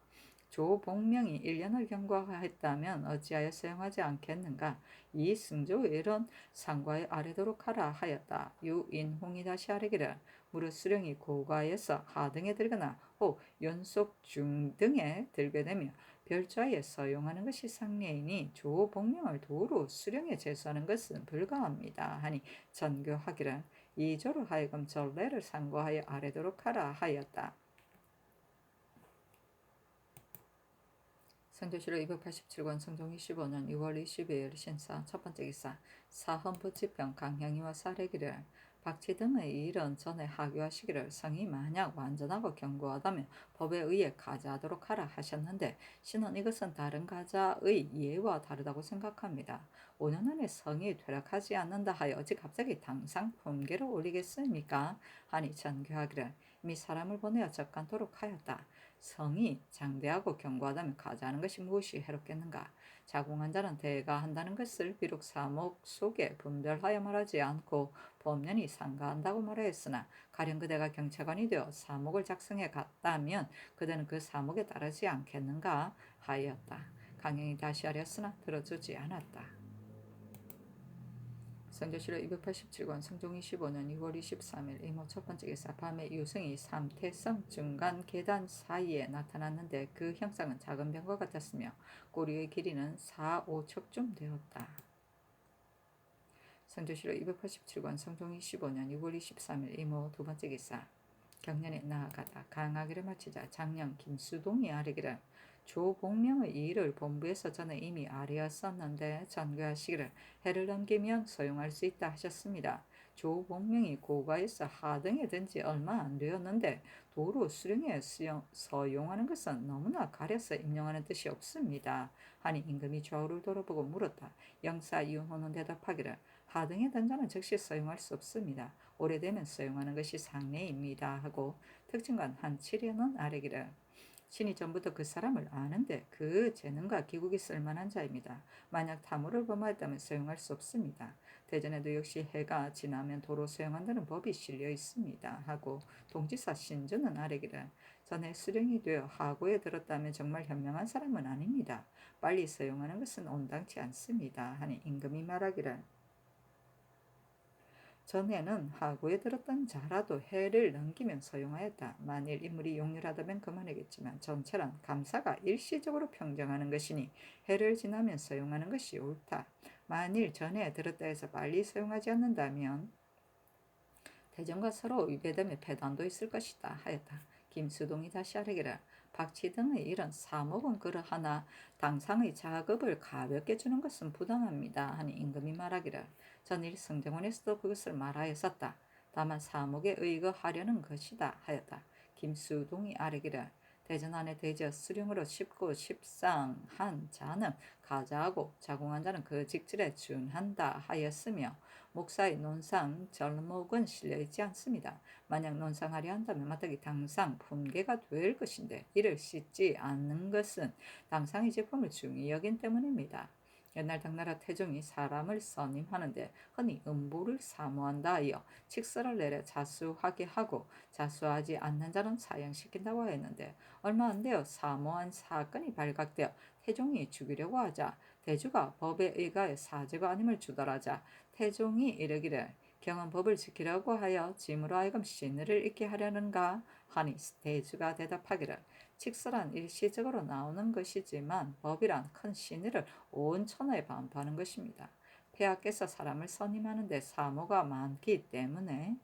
조복명이 1년을 경과했다면 어찌하여 사용하지 않겠는가. 이 승조의 이런 상과에 아래도록 하라 하였다. 유인홍이 다시 아뢰기를 무릇 수령이 고가에서 하등에 들거나 혹 연속 중등에 들게 되며 별좌에 서용하는 것이 상례이니 조복명을 도로 수령에 제수하는 것은 불가합니다. 하니 전교하기를 이조로 하여금 전례를 상고하여 아뢰도록 하라 하였다. 성조실록 287권 성종 25년 6월 22일 신사 첫번째 기사 사헌부지평 강형이와 사례기를 박치 등의 일은 전에 하교하시기를 성이 만약 완전하고 견고하다면 법에 의해 가자하도록 하라 하셨는데 신은 이것은 다른 가자의 예와 다르다고 생각합니다. 5년 안에 성이 퇴락하지 않는다 하여 어찌 갑자기 당상 품계를 올리겠습니까? 하니 전교하기를 이미 사람을 보내어 적간토록 하였다. 성이 장대하고 견고하다면 가자하는 것이 무엇이 해롭겠는가. 자궁한 자는 대가한다는 것을 비록 사목 속에 분별하여 말하지 않고 법년이 상가한다고 말하였으나 가령 그대가 경찰관이 되어 사목을 작성해 갔다면 그대는 그 사목에 따르지 않겠는가 하였다. 강행이 다시 하렸으나 들어주지 않았다. 성조실록 287권 성종 25년 2월 23일 이모 첫번째 기사 밤에 유승이 삼태성 중간 계단 사이에 나타났는데 그 형상은 작은 병과 같았으며 꼬리의 길이는 4, 5척쯤 되었다. 성조실록 287권 성종 25년 6월 23일 이모 두번째 기사 경년에 나아가다 강하기를 마치자 장령 김수동이 아뢰기를 조복명의 일을 본부에서 저는 이미 아뢰었었는데 전교하시기를 해를 넘기면 소용할 수 있다 하셨습니다. 조복명이 고가에서 하등에 든 지 얼마 안 되었는데 도로 수령에 서용하는 것은 너무나 가려서 임용하는 뜻이 없습니다. 하니 임금이 좌우를 돌아보고 물었다. 영사 이윤호는 대답하기를 하등에 든 자는 즉시 서용할 수 없습니다. 오래되면 서용하는 것이 상례입니다. 하고 특징관 한 7년은 아뢰기를 신이 전부터 그 사람을 아는데 그 재능과 기국이 쓸만한 자입니다. 만약 탐호를 범하였다면 서용할 수 없습니다. 대전에도 역시 해가 지나면 도로 서용한다는 법이 실려 있습니다. 하고 동지사 신주는 아뢰기를 전에 수령이 되어 하고에 들었다면 정말 현명한 사람은 아닙니다. 빨리 서용하는 것은 온당치 않습니다. 하니 임금이 말하기를 전에는 하고에 들었던 자라도 해를 넘기면 서용하였다. 만일 인물이 용렬하다면 그만이겠지만 전체란 감사가 일시적으로 평정하는 것이니 해를 지나면 서용하는 것이 옳다. 만일 전에 들었다 해서 빨리 서용하지 않는다면 대전과 서로 위배됨에 패단도 있을 것이다 하였다. 김수동이 다시 아뢰기를 박치 등의 이런 사목은 그러하나 당상의 작업을 가볍게 주는 것은 부당합니다. 하니 임금이 말하기를 전일 성정원에서도 그것을 말하였었다. 다만 사목에 의거하려는 것이다 하였다. 김수동이 아뢰기를 대전 안에 대지어 수령으로 19, 13한 자는 가자하고 자공한 자는 그 직질에 준한다 하였으며 목사의 논상 절목은 실려있지 않습니다. 만약 논상하려 한다면 마땅히 당상 분개가 될 것인데 이를 씻지 않는 것은 당상의 제품을 중히 여긴 때문입니다. 옛날 당나라 태종이 사람을 선임하는데 흔히 음보를 사모한다 하여 칙서를 내려 자수하게 하고 자수하지 않는 자는 사형시킨다고 하였는데 얼마 안 되어 사모한 사건이 발각되어 태종이 죽이려고 하자 대주가 법에 의거해 사죄가 아님을 주더라자 태종이 이르기를 경은 법을 지키려고 하여 짐으로 하여금 신의를 잊게 하려는가 하니 대주가 대답하기를 칙서란 일시적으로 나오는 것이지만 법이란 큰 신의를 온 천하에 반포하는 것입니다. 폐하께서 사람을 선임하는데 사모가 많기 때문에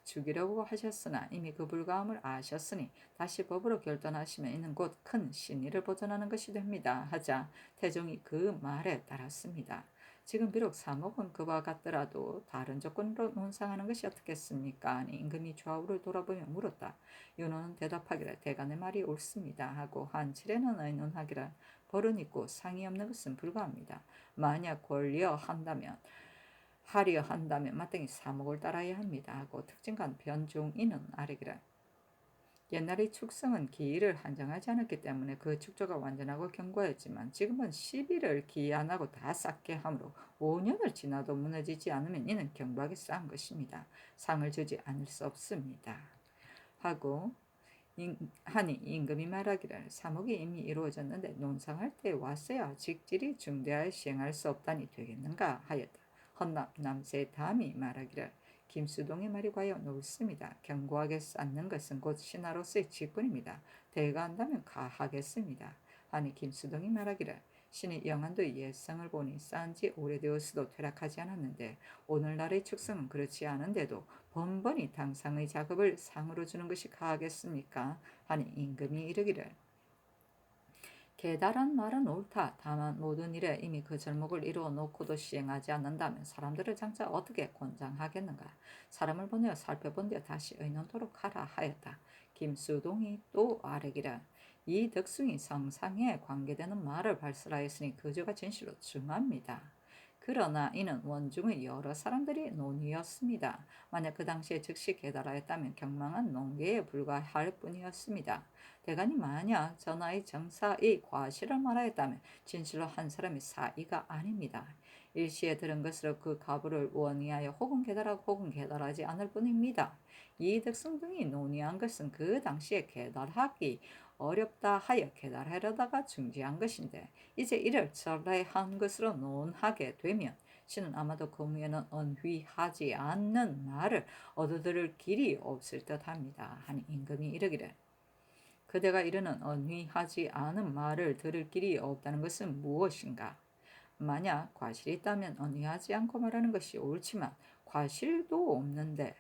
죽이려고 하셨으나 이미 그 불가함을 아셨으니 다시 법으로 결단하시면 이는 곧 큰 신의를 보전하는 것이 됩니다. 하자 태종이 그 말에 따랐습니다. 지금 비록 사목은 그와 같더라도 다른 조건으로 논상하는 것이 어떻겠습니까? 하니 임금이 좌우를 돌아보며 물었다. 윤호는 대답하기를 대간의 말이 옳습니다. 하고 한칠에는 의논하기를 벌은 있고 상이 없는 것은 불가합니다. 만약 하려 한다면 마땅히 사목을 따라야 합니다. 하고 특징간 변종인은 아래기를 옛날의 축성은 기일을 한정하지 않았기 때문에 그 축조가 완전하고 견고했지만 지금은 10일을 기이 안 하고 다 쌓게 하므로 5년을 지나도 무너지지 않으면 이는 견고하게 쌓은 것입니다. 상을 주지 않을 수 없습니다. 하고 하니 임금이 말하기를 사목이 이미 이루어졌는데 논상할 때 왔어야 직질이 중대하여 시행할 수 없다니 되겠는가 하였다. 헌남 남세 담이 말하기를 김수동의 말이 과연 옳습니다. 견고하게 쌓는 것은 곧 신하로서의 직분입니다. 대가한다면 가하겠습니다. 하니 김수동이 말하기를 신이 영한도의 예성을 보니 쌓은 지 오래되었어도 퇴락하지 않았는데 오늘날의 축성은 그렇지 않은데도 번번이 당상의 작업을 상으로 주는 것이 가하겠습니까? 하니 임금이 이르기를 계달한 말은 옳다. 다만 모든 일에 이미 그 절목을 이루어 놓고도 시행하지 않는다면 사람들을 장차 어떻게 권장하겠는가. 사람을 보내어 살펴본 뒤에 다시 의논토록 하라 하였다. 김수동이 또 아뢰기를 이 덕숭이 성상에 관계되는 말을 발설하였으니 그저가 진실로 중합니다. 그러나 이는 원중의 여러 사람들이 논의였습니다. 만약 그 당시에 즉시 계달하였다면 경망한 농계에 불과할 뿐이었습니다. 대간이 만약 전하의 정사의 과실을 말하였다면 진실로 한 사람의 사이가 아닙니다. 일시에 들은 것으로 그 가부를 원의하여 혹은 계달하고 혹은 계달하지 않을 뿐입니다. 이득승 등이 논의한 것은 그 당시에 계달하기 어렵다 하여 계달하려다가 중지한 것인데 이제 이를 철회한 것으로 논하게 되면 신은 아마도 그 무에는 언휘하지 않는 말을 얻어들을 길이 없을 듯합니다. 하니 임금이 이르기를 그대가 이르는 언휘하지 않은 말을 들을 길이 없다는 것은 무엇인가? 만약 과실이 있다면 언휘하지 않고 말하는 것이 옳지만 과실도 없는데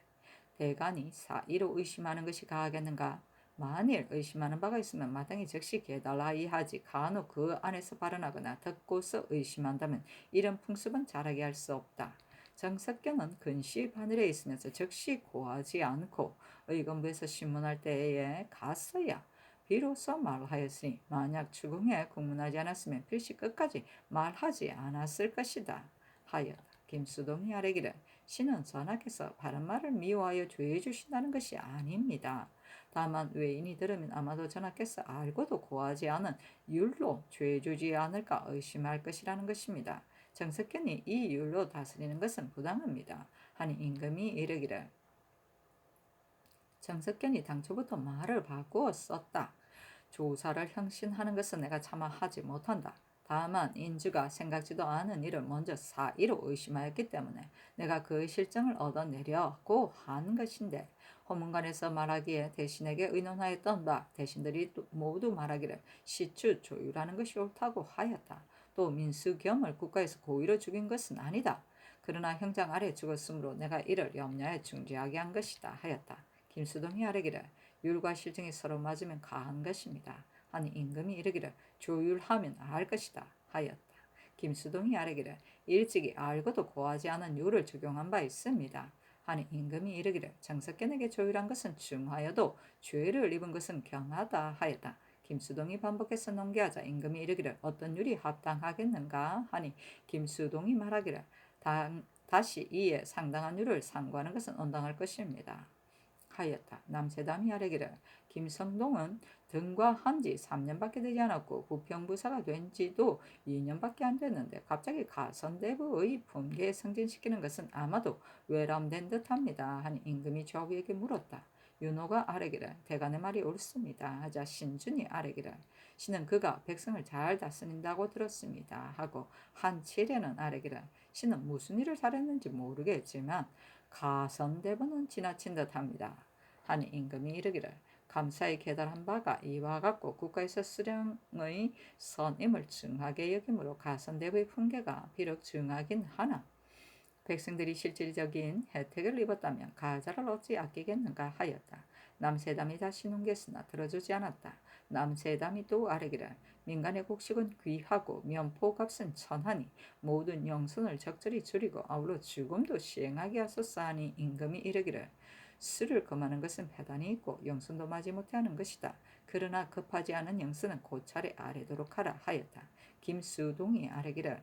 대간이 사이로 의심하는 것이 가하겠는가? 만일 의심하는 바가 있으면 마땅히 즉시 계달하이하지 간혹 그 안에서 발언하거나 듣고서 의심한다면 이런 풍습은 자라게 할 수 없다. 정석견은 근시 바늘에 있으면서 즉시 고하지 않고 의검부에서 신문할 때에 갔어야 비로소 말하였으니 만약 추궁에 국문하지 않았으면 필시 끝까지 말하지 않았을 것이다 하였다. 김수동이 아뢰기를 신은 전하께서 바른 말을 미워하여 죄해 주신다는 것이 아닙니다. 다만 외인이 들으면 아마도 전하께서 알고도 고하지 않은 율로 죄해 주지 않을까 의심할 것이라는 것입니다. 정석견이 이 율로 다스리는 것은 부당합니다. 하니 임금이 이르기를 정석견이 당초부터 말을 바꾸어 썼다. 조사를 형신하는 것은 내가 차마 하지 못한다. 다만 인주가 생각지도 않은 일을 먼저 사의로 의심하였기 때문에 내가 그 실정을 얻어내려고 한 것인데 호문관에서 말하기에 대신에게 의논하였던 바 대신들이 모두 말하기를 시추 조율하는 것이 옳다고 하였다. 또 민수겸을 국가에서 고의로 죽인 것은 아니다. 그러나 형장 아래 죽었으므로 내가 이를 염려해 중지하게 한 것이다 하였다. 김수동이 아뢰기를 율과 실정이 서로 맞으면 가한 것입니다. 하니 임금이 이르기를 조율하면 알 것이다 하였다. 김수동이 아뢰기를 일찍이 알고도 고하지 않은 율을 적용한 바 있습니다. 하니 임금이 이르기를 정석견에게 조율한 것은 중하여도 죄를 입은 것은 경하다 하였다. 김수동이 반복해서 논계하자 임금이 이르기를 어떤 율이 합당하겠는가 하니 김수동이 말하기를 다시 이에 상당한 율을 상고하는 것은 온당할 것입니다 하였다. 남세담이 아뢰기를 김성동은 등과한 지 3년밖에 되지 않았고 부평부사가 된 지도 2년밖에 안 됐는데 갑자기 가선대부의 품계에 승진시키는 것은 아마도 외람된 듯합니다 하니 임금이 좌우에게 물었다. 윤호가 아뢰기를 대간의 말이 옳습니다 하자 신준이 아뢰기를 신은 그가 백성을 잘 다스린다고 들었습니다 하고 한칠에는 아뢰기를 신은 무슨 일을 잘했는지 모르겠지만 가선대부는 지나친 듯합니다 하니 임금이 이르기를 감사히 계달한 바가 이와 같고 국가에서 수령의 선임을 증하게 여김으로 가선대부의 품계가 비록 증하긴 하나 백성들이 실질적인 혜택을 입었다면 가자를 어찌 아끼겠는가 하였다. 남세담이 다시 논겠으나 들어주지 않았다. 남세담이 또 아뢰기를 민간의 곡식은 귀하고 면포값은 천하니 모든 영순을 적절히 줄이고 아울러 죽음도 시행하게 하소서 하니 임금이 이르기를 술을 금하는 것은 배단이 있고 영순도 마지못해 하는 것이다. 그러나 급하지 않은 영순은 고차례 아뢰도록 하라 하였다. 김수동이 아뢰기를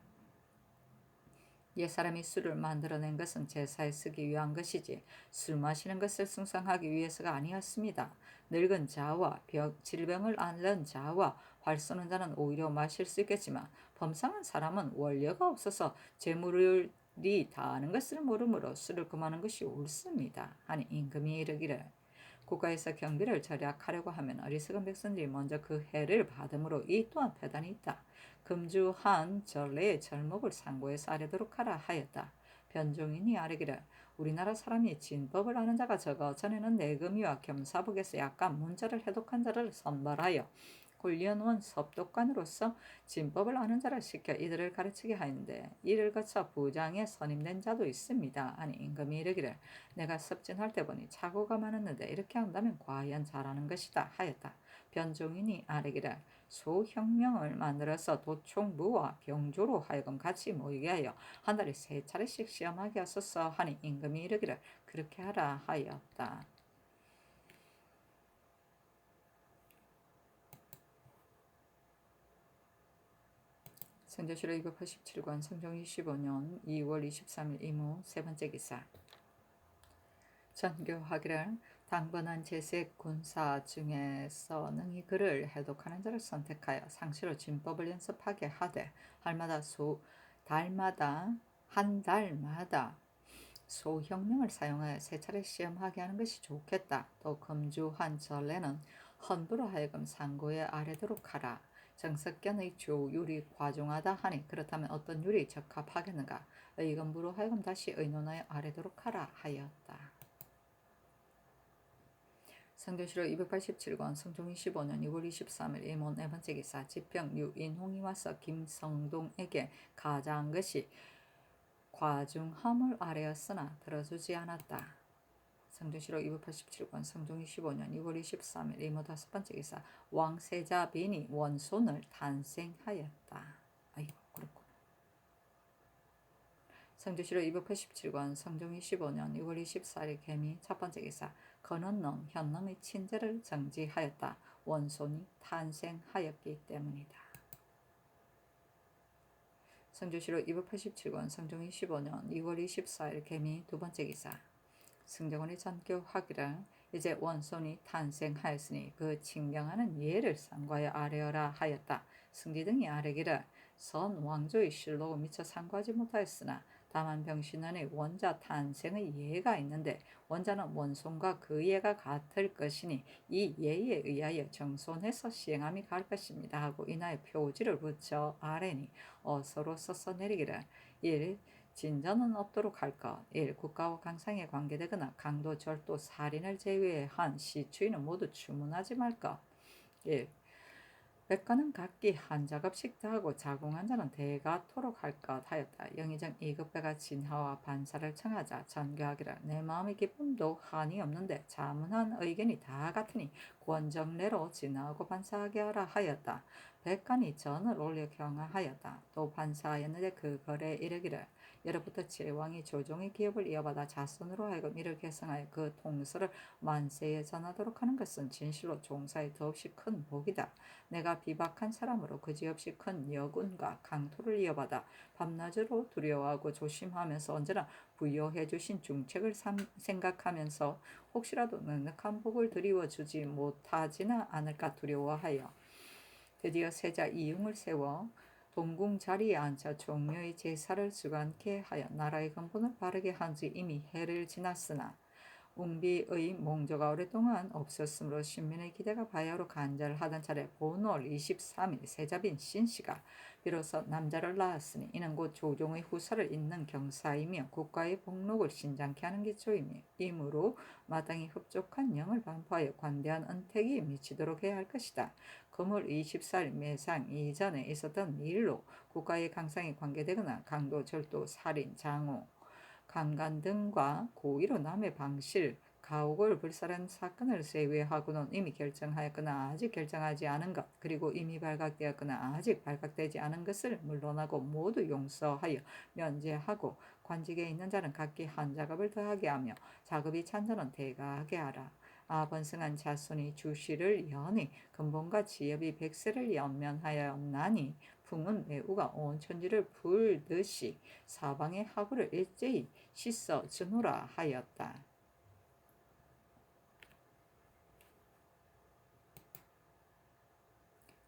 옛사람이 술을 만들어낸 것은 제사에 쓰기 위한 것이지 술 마시는 것을 숭상하기 위해서가 아니었습니다. 늙은 자와 질병을 앓는 자와 활 쏘는 자는 오히려 마실 수 있겠지만 범상한 사람은 원료가 없어서 재물이 다하는 것을 모르므로 술을 금하는 것이 옳습니다 하니 임금이 이르기를 국가에서 경비를 절약하려고 하면 어리석은 백성들이 먼저 그 해를 받음으로 이 또한 배단이 있다. 금주한 전례의 절목을 상고해서 아뢰도록 하라 하였다. 변종인이 아뢰기를 우리나라 사람이 진법을 아는 자가 적어 전에는 내금위와 겸사복에서 약간 문자를 해독한 자를 선발하여 훈련원 섭독관으로서 진법을 아는 자를 시켜 이들을 가르치게 하였는데 이를 거쳐 부장에 선임된 자도 있습니다 하니 임금이 이르기를 내가 섭진할 때 보니 착오가 많았는데 이렇게 한다면 과연 잘하는 것이다 하였다. 변종인이 아뢰기를 소혁명을 만들어서 도총무와 병조로 하여금 같이 모이게 하여 한 달에 3차례씩 시험하게 하소서 하니 임금이 이르기를 그렇게 하라 하였다. 성조실록 287권 성종 25년 2월 23일 이무 세 번째 기사 전교하기를 당번한 제색 군사 중에서 능히 그를 해독하는 자를 선택하여 상시로 진법을 연습하게 하되 한 달마다 소형명을 사용하여 3차례 시험하게 하는 것이 좋겠다. 또 금주한 전례는 헌부로 하여금 상고에 아뢰도록 하라. 정석견의 조율이 과중하다 하니 그렇다면 어떤 율이 적합하겠는가. 의금부로 하여금 다시 의논하여 아뢰도록 하라 하였다. 성조실록 287권 성종 25년 6월 23일 임원 네 번째 기사 지평 유인홍이 와서 김성동에게 가자한 것이 과중함을 아뢰었으나 들어주지 않았다. 성조실록 287권 성종 25년 6월 23일 임오 다섯 번째 기사 왕세자빈이 원손을 탄생하였다. 아이고 그렇구나. 성조실록 287권 성종 25년 6월 24일 개미 첫 번째 기사 건원놈 현놈의 친제를 정지하였다. 원손이 탄생하였기 때문이다. 성조실록 287권 성종 25년 2월 24일 개미 두 번째 기사 승정원이 전교하기를 이제 원손이 탄생하였으니 그 칭경하는 예를 상고하여 아뢰어라 하였다. 승지 등이 아뢰기를 선 왕조의 실록을 미처 상고하지 못하였으나 다만 병신원의 원자 탄생의 예가 있는데 원자는 원손과 그 예가 같을 것이니 이 예에 의하여 정손해서 시행함이 갈 것입니다 하고 이나에 표지를 붙여 아뢰니 어서로 써서 내리기를 1. 진전은 없도록 할 것. 1. 국가와 강상에 관계되거나 강도, 절도, 살인을 제외한 시추인은 모두 추문하지 말 것. 1. 백관은 각기 한 작업씩 다하고 자궁한 자는 대가토록 할 것 하였다. 영의정 2급배가 진하와 반사를 청하자 전교하기를 내 마음의 기쁨도 한이 없는데 자문한 의견이 다 같으니 권정례로 진하고 반사하게 하라 하였다. 백관이 전을 올려 경하하였다. 또 반사하였는데 그 거래에 이르기를 예로부터 제왕이 조종의 기업을 이어받아 자손으로 하여금 이를 계승하여 그 통솔을 만세에 전하도록 하는 것은 진실로 종사에 더없이 큰 복이다. 내가 비박한 사람으로 그지없이 큰 여군과 강토를 이어받아 밤낮으로 두려워하고 조심하면서 언제나 부여해 주신 중책을 생각하면서 혹시라도 넉넉한 복을 드리워 주지 못하지는 않을까 두려워하여 드디어 세자 이융을 세워 동궁 자리에 앉아 종묘의 제사를 주관케 하여 나라의 근본을 바르게 한 지 이미 해를 지났으나 웅비의 몽조가 오랫동안 없었으므로 신민의 기대가 바야흐로 간절하던 차례 본월 23일 세자빈 신씨가 비로소 남자를 낳았으니 이는 곧 조종의 후사를 잇는 경사이며 국가의 복록을 신장케 하는 기초이므로 마땅히 흡족한 영을 반포하여 관대한 은택이 미치도록 해야 할 것이다. 금월 24일 매상 이전에 있었던 일로 국가의 강상에 관계되거나 강도, 절도, 살인, 장호, 강간 등과 고의로 남의 방실, 가옥을 불살한 사건을 제외하고는 이미 결정하였거나 아직 결정하지 않은 것, 그리고 이미 발각되었거나 아직 발각되지 않은 것을 물론하고 모두 용서하여 면제하고 관직에 있는 자는 각기 한 작업을 더하게 하며 작업이 찬자는 대가하게 하라. 번승한 자손이 주시를 연히 근본과 지엽이 백세를 연면하였나니 풍은 매우가 온 천지를 불듯이 사방의 하구를 일제히 씻어 주노라 하였다.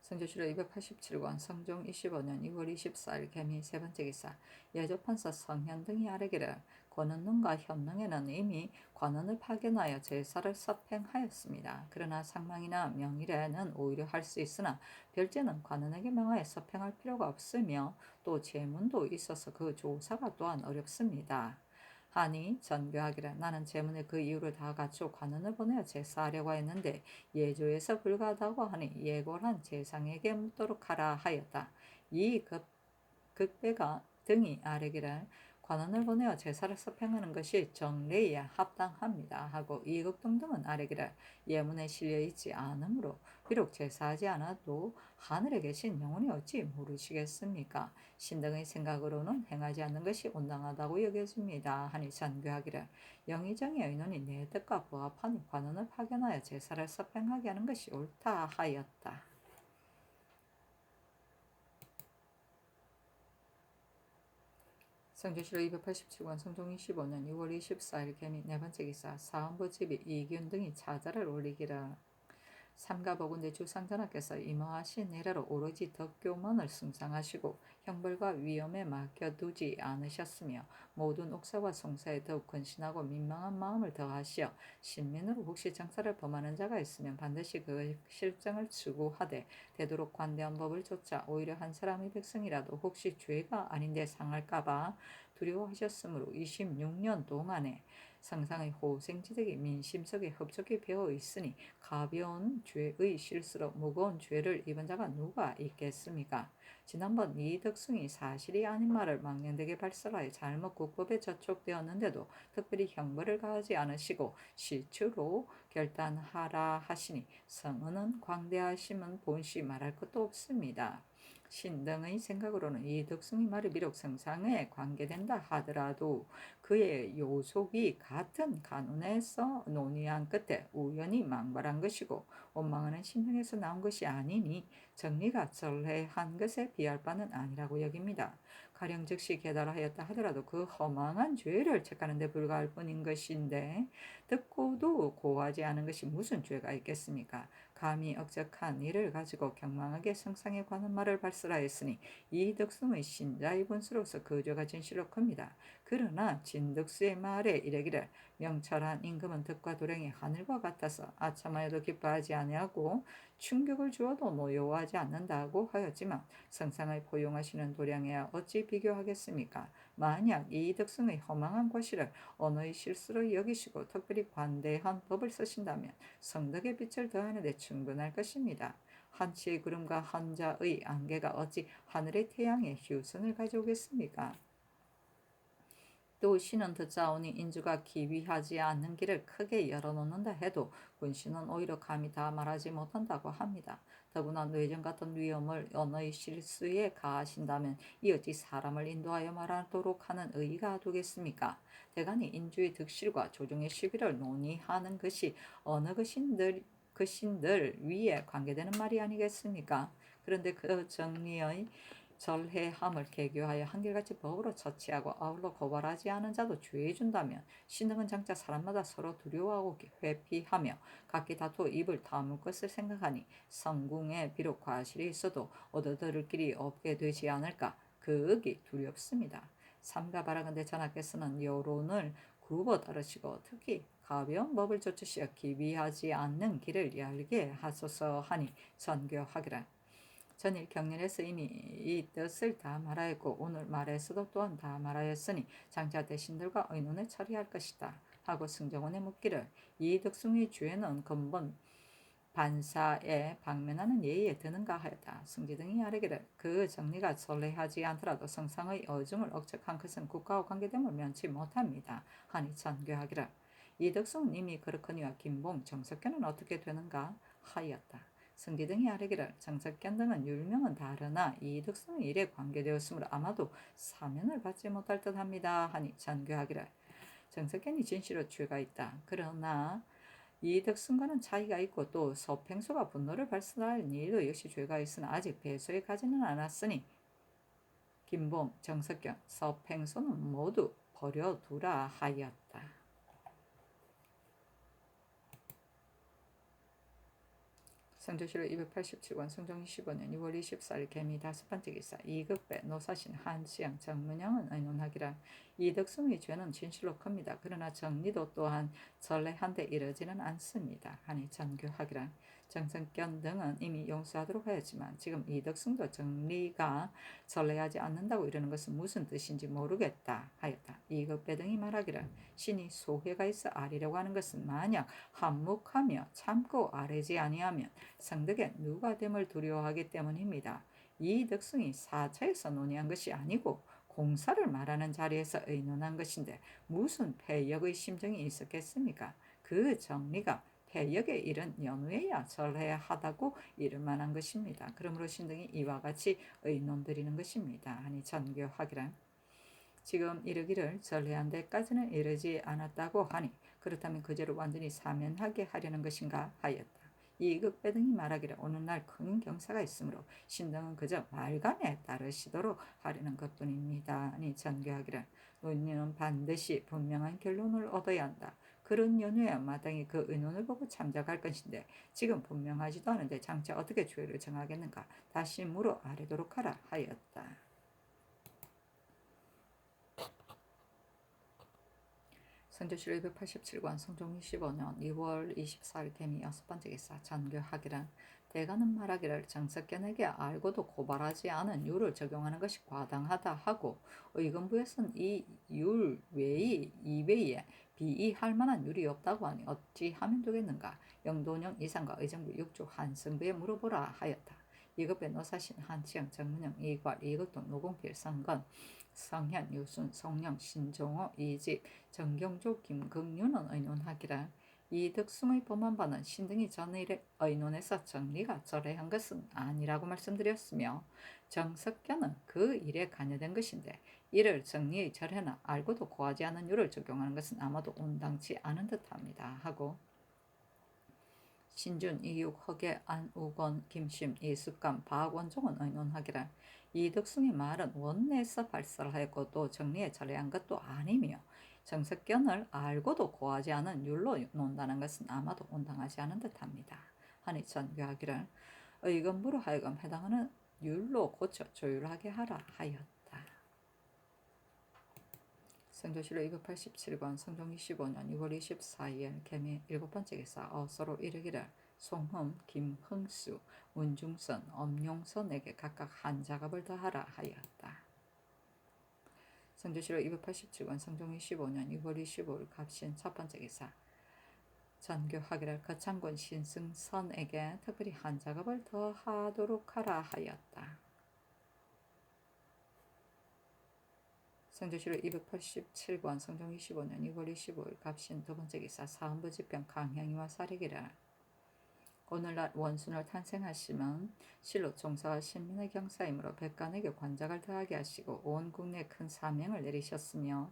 성조실록 287권 성종 25년 2월 24일 개미 세 번째 기사 예조판서 성현등이 아뢰기를 권은능과 현능에는 이미 관원을 파견하여 제사를 서팽하였습니다. 그러나 상망이나 명일에는 오히려 할 수 있으나 별제는 관원에게 명하여 서팽할 필요가 없으며 또 제문도 있어서 그 조사가 또한 어렵습니다. 하니 전교하기를 나는 제문에 그 이유를 다 갖추어 관원을 보내어 제사하려고 했는데 예조에서 불가하다고 하니 예골한 제상에게 묻도록 하라 하였다. 이 극배가 등이 아뢰기를 관원을 보내어 제사를 서팽하는 것이 정례에 합당합니다 하고 이극동 등은 아뢰기를 예문에 실려있지 않으므로 비록 제사하지 않아도 하늘에 계신 영혼이 어찌 모르시겠습니까? 신등의 생각으로는 행하지 않는 것이 온당하다고 여겨집니다 하니 전교하기를 영의정의 의논이 내 뜻과 부합하니 관원을 파견하여 제사를 서팽하게 하는 것이 옳다 하였다. 성조실록 287권 성종 25년 6월 24일 개미 네 번째 기사 사헌부 집이 이균 등이 차자를 올리기를 삼가보군대 주상전하께서 임하신 이래로 오로지 덕교만을 숭상하시고 형벌과 위험에 맡겨두지 않으셨으며 모든 옥사와 송사에 더욱 근신하고 민망한 마음을 더하시어 신민으로 혹시 정사를 범하는 자가 있으면 반드시 그 실정을 추구하되 되도록 관대한 법을 좇아 오히려 한 사람의 백성이라도 혹시 죄가 아닌데 상할까봐 두려워하셨으므로 26년 동안에 상상의 호생지덕이 민심 속에 흡족히 배어 있으니 가벼운 죄의 실수로 무거운 죄를 입은 자가 누가 있겠습니까? 지난번 이덕승이 사실이 아닌 말을 망령되게 발설하여 잘못 국법에 저촉되었는데도 특별히 형벌을 가하지 않으시고 실추로 결단하라 하시니 성은은 광대하심은 본시 말할 것도 없습니다. 신등의 생각으로는 이 덕승의 말이 비록 성상에 관계된다 하더라도 그의 요속이 같은 간운에서 논의한 끝에 우연히 망발한 것이고 원망하는 신등에서 나온 것이 아니니 정리가 절레한 것에 비할 바는 아니라고 여깁니다. 가령 즉시 계달하였다 하더라도 그 허망한 죄를 책하는 데 불과할 뿐인 것인데 듣고도 고하지 않은 것이 무슨 죄가 있겠습니까? 감히 억적한 일을 가지고 경망하게 성상에 관한 말을 발설하였으니 이 덕승의 신자의 분수로서 그 죄가 진실로 큽니다. 그러나 진덕수의 말에 이르기를 명철한 임금은 덕과 도량이 하늘과 같아서 아참하여도 기뻐하지 아니하고 충격을 주어도 노여워하지 않는다고 하였지만 성상을 포용하시는 도량에야 어찌 비교하겠습니까? 만약 이 덕승의 허망한 과실을 언어의 실수로 여기시고 특별히 관대한 법을 쓰신다면 성덕의 빛을 더하는 데 충분할 것입니다. 한치의 구름과 한자의 안개가 어찌 하늘의 태양의 휴선을 가져오겠습니까? 또 신은 듣자오니 인주가 기위하지 않는 길을 크게 열어놓는다 해도 군신은 오히려 감히 다 말하지 못한다고 합니다. 더구나 뇌전 같은 위험을 언어의 실수에 가하신다면 이 어찌 사람을 인도하여 말하도록 하는 의의가 되겠습니까? 대간이 인주의 득실과 조정의 시비를 논의하는 것이 어느 것인들 위에 관계되는 말이 아니겠습니까? 그런데 그 정리의 절해함을 개교하여 한결같이 법으로 처치하고 아울러 고발하지 않은 자도 주의해 준다면 신등은 장차 사람마다 서로 두려워하고 회피하며 각기 다투어 입을 다물 것을 생각하니 성궁에 비록 과실이 있어도 얻어들을 길이 없게 되지 않을까 그 의기 두렵습니다. 삼가 바라건대 전하께서는 여론을 굽어 따르시고 특히 가벼운 법을 조치시어 기비하지 않는 길을 열게 하소서 하니 전교하기라. 전일 경륜에서 이미 이 뜻을 다 말하였고 오늘 말에서도 또한 다 말하였으니 장차 대신들과 의논에 처리할 것이다 하고 승정원에 묻기를 이 득승의 주에는 근본 반사에 방면하는 예의에 드는가 하였다. 승지 등이 아뢰기를 그 정리가 설레하지 않더라도 성상의 어중을 억척한 것은 국가와 관계됨을 면치 못합니다 하니 전교하기를 이덕승은 이미 그렇거니와 김봉, 정석현은 어떻게 되는가 하였다. 승기 등이 아뢰기를 정석현 등은 율명은 다르나 이덕승의 일에 관계되었으므로 아마도 사면을 받지 못할 듯합니다 하니 전교하기를 정석현이 진실로 죄가 있다. 그러나 이덕승과는 차이가 있고 또 서팽소가 분노를 발산할 일도 역시 죄가 있으나 아직 배소에 가지는 않았으니 김봉, 정석현, 서팽소는 모두 버려두라 하였다. 성조실록 287권 성종 25년 6월 24일 개미 5번째 기사 이극배 노사신 한시영 정문영은 의논하기라. 이덕승의 죄는 진실로 큽니다. 그러나 정리도 또한 전례한데 이르지는 않습니다 하니 전교하기라. 정성견 등은 이미 용서하도록 하였지만 지금 이덕승도 정리가 전례하지 않는다고 이러는 것은 무슨 뜻인지 모르겠다 하였다. 이극배 등이 말하기를 신이 소회가 있어 아리려고 하는 것은 만약 한묵하며 참고 아뢰지 아니하면 성덕에 누가 됨을 두려워하기 때문입니다. 이 덕승이 4차에서 논의한 것이 아니고 공사를 말하는 자리에서 의논한 것인데 무슨 패역의 심정이 있었겠습니까? 그 정리가 패역의 일은 연후에야 절해하다고 이를 만한 것입니다. 그러므로 신등이 이와 같이 의논드리는 것입니다 하니 전교하기란 지금 이르기를 전례한 데까지는 이르지 않았다고 하니 그렇다면 그 죄를 완전히 사면하게 하려는 것인가 하였다. 이극배 등이 말하기를 오는 날 큰 경사가 있으므로 신등은 그저 말감에 따르시도록 하려는 것뿐입니다. 아니 전교하기를 논의는 반드시 분명한 결론을 얻어야 한다. 그런 연후에 마땅히 그 의논을 보고 참작할 것인데 지금 분명하지도 않은데 장차 어떻게 죄를 정하겠는가 다시 물어 아뢰도록 하라 하였다. 성조실 287권 성종 25년 2월 24일 개미 6번째 기사 전교하기란 대가는 말하기를 정석견에게 알고도 고발하지 않은 율을 적용하는 것이 과당하다 하고 의금부에서는 이 율 외의 이외에 비의할 만한 율이 없다고 하니 어찌하면 되겠는가. 영도령 이상과 의정부 6조 한승부에 물어보라 하였다. 이급의 노사신 한치영 정문영 이괄 이극동 노공필 성건 성현 유순 성령 신종호 이집 정경조 김극윤은 의논하기를 이덕승의 범한 바는 신등이 전일의 의논에서 정리가 절해한 것은 아니라고 말씀드렸으며 정석견은 그 일에 관여된 것인데 이를 정리의 절해나 알고도 고하지 않은 율을 적용하는 것은 아마도 온당치 않은 듯합니다 하고 신준, 이육, 허계, 안우건, 김심, 이숙감, 박원종은 의논하기를 이덕승의 말은 원내에서 발설하였고 또 정리에 절해한 것도 아니며 정석견을 알고도 고하지 않은 율로 논다는 것은 아마도 온당하지 않은 듯합니다. 하니 전교하기를 의금부로 하여금 해당하는 율로 고쳐 조율하게 하라 하였다. 성조실록 287권 성종 25년 6월 24일 개미 7번째 기사 어서로 이르기를 송흠, 김흥수, 문중선, 엄용선에게 각각 한 작업을 더하라 하였다. 성조실록 287권 성종 25년 6월 25일 갑신 첫번째 기사 전교하기를 거창군 신승선에게 특별히 한 작업을 더하도록 하라 하였다. 성주시로 287번 성종 25년 2월 25일 갑신 두 번째 기사 사헌부 집행 강향이와 사리기라. 오늘날 원순을 탄생하시면 실로 종사와 신민의 경사이므로 백관에게 관작을 더하게 하시고 온 국내에 큰 사명을 내리셨으며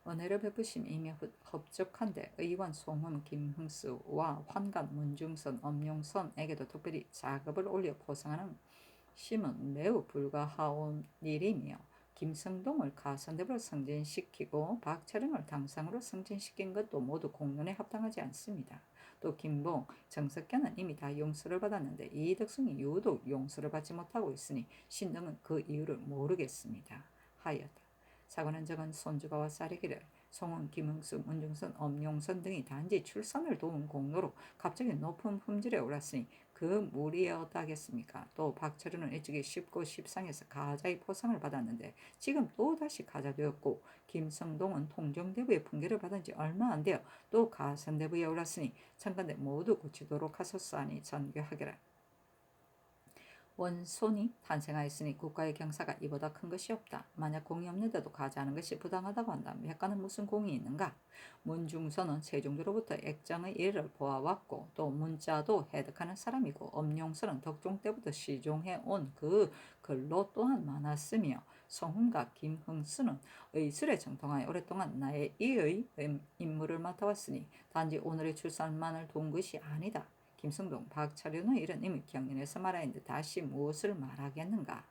은혜를 베푸심 이미 흡족한데 의원 송흠 김흥수와 환관 문중선 엄용선에게도 특별히 자급을 올려 포상하는 심은 매우 불가하온 일이며 김성동을 가선대부로 승진시키고 박철영을 당상으로 승진시킨 것도 모두 공론에 합당하지 않습니다. 또 김봉, 정석현은 이미 다 용서를 받았는데 이덕승이 유독 용서를 받지 못하고 있으니 신등은 그 이유를 모르겠습니다. 하였다. 사관은 적은 손주가와 쌀이기를 송은, 김흥수, 문중선, 엄용선 등이 단지 출산을 도운 공로로 갑자기 높은 품질에 올랐으니 그 무리여다겠습니까? 또 박철우는 일찍이 쉽고 십상에서 가자의 포상을 받았는데 지금 또다시 가자 되었고 김성동은 통정대부의 풍계를 받은 지 얼마 안 되어 또 가선대부에 올랐으니 천간대 모두 고치도록 하소서하니 전교하게라. 원손이 탄생하였으니 국가의 경사가 이보다 큰 것이 없다. 만약 공이 없는데도 가자하는 것이 부당하다고 한다면 백가는 무슨 공이 있는가? 문중선은 세종대로부터 액정의 일을 보아왔고 또 문자도 해득하는 사람이고 엄용선은 덕종 때부터 시종해 온 그 글로 또한 많았으며 성훈과 김흥수는 의술에 정통하여 오랫동안 나의 이의 임무를 맡아왔으니 단지 오늘의 출산만을 돈 것이 아니다. 김성동, 박철윤의 일은 이미 경연에서 말하였는데 다시 무엇을 말하겠는가?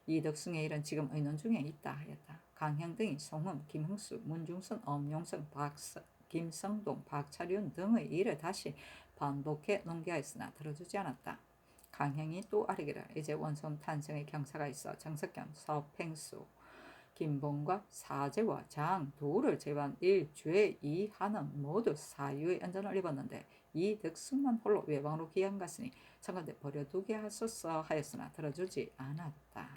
이덕승의 일은 지금 의논 중에 있다 하였다. 강형 등이 송흠, 김흥수, 문중선, 엄용선, 김성동, 박철윤 등의 일을 다시 반복해 논기하였으나 들어주지 않았다. 강형이 또 아뢰기를 이제 원손 탄생의 경사가 있어 정석현, 서팽수, 김봉과 사제와 장, 도를 제외한 1죄 2하는 모두 사유의 연전을 입었는데 이 덕승만 홀로 외방으로 귀양 갔으니 청간대 버려두게 하소서 하였으나 들어주지 않았다.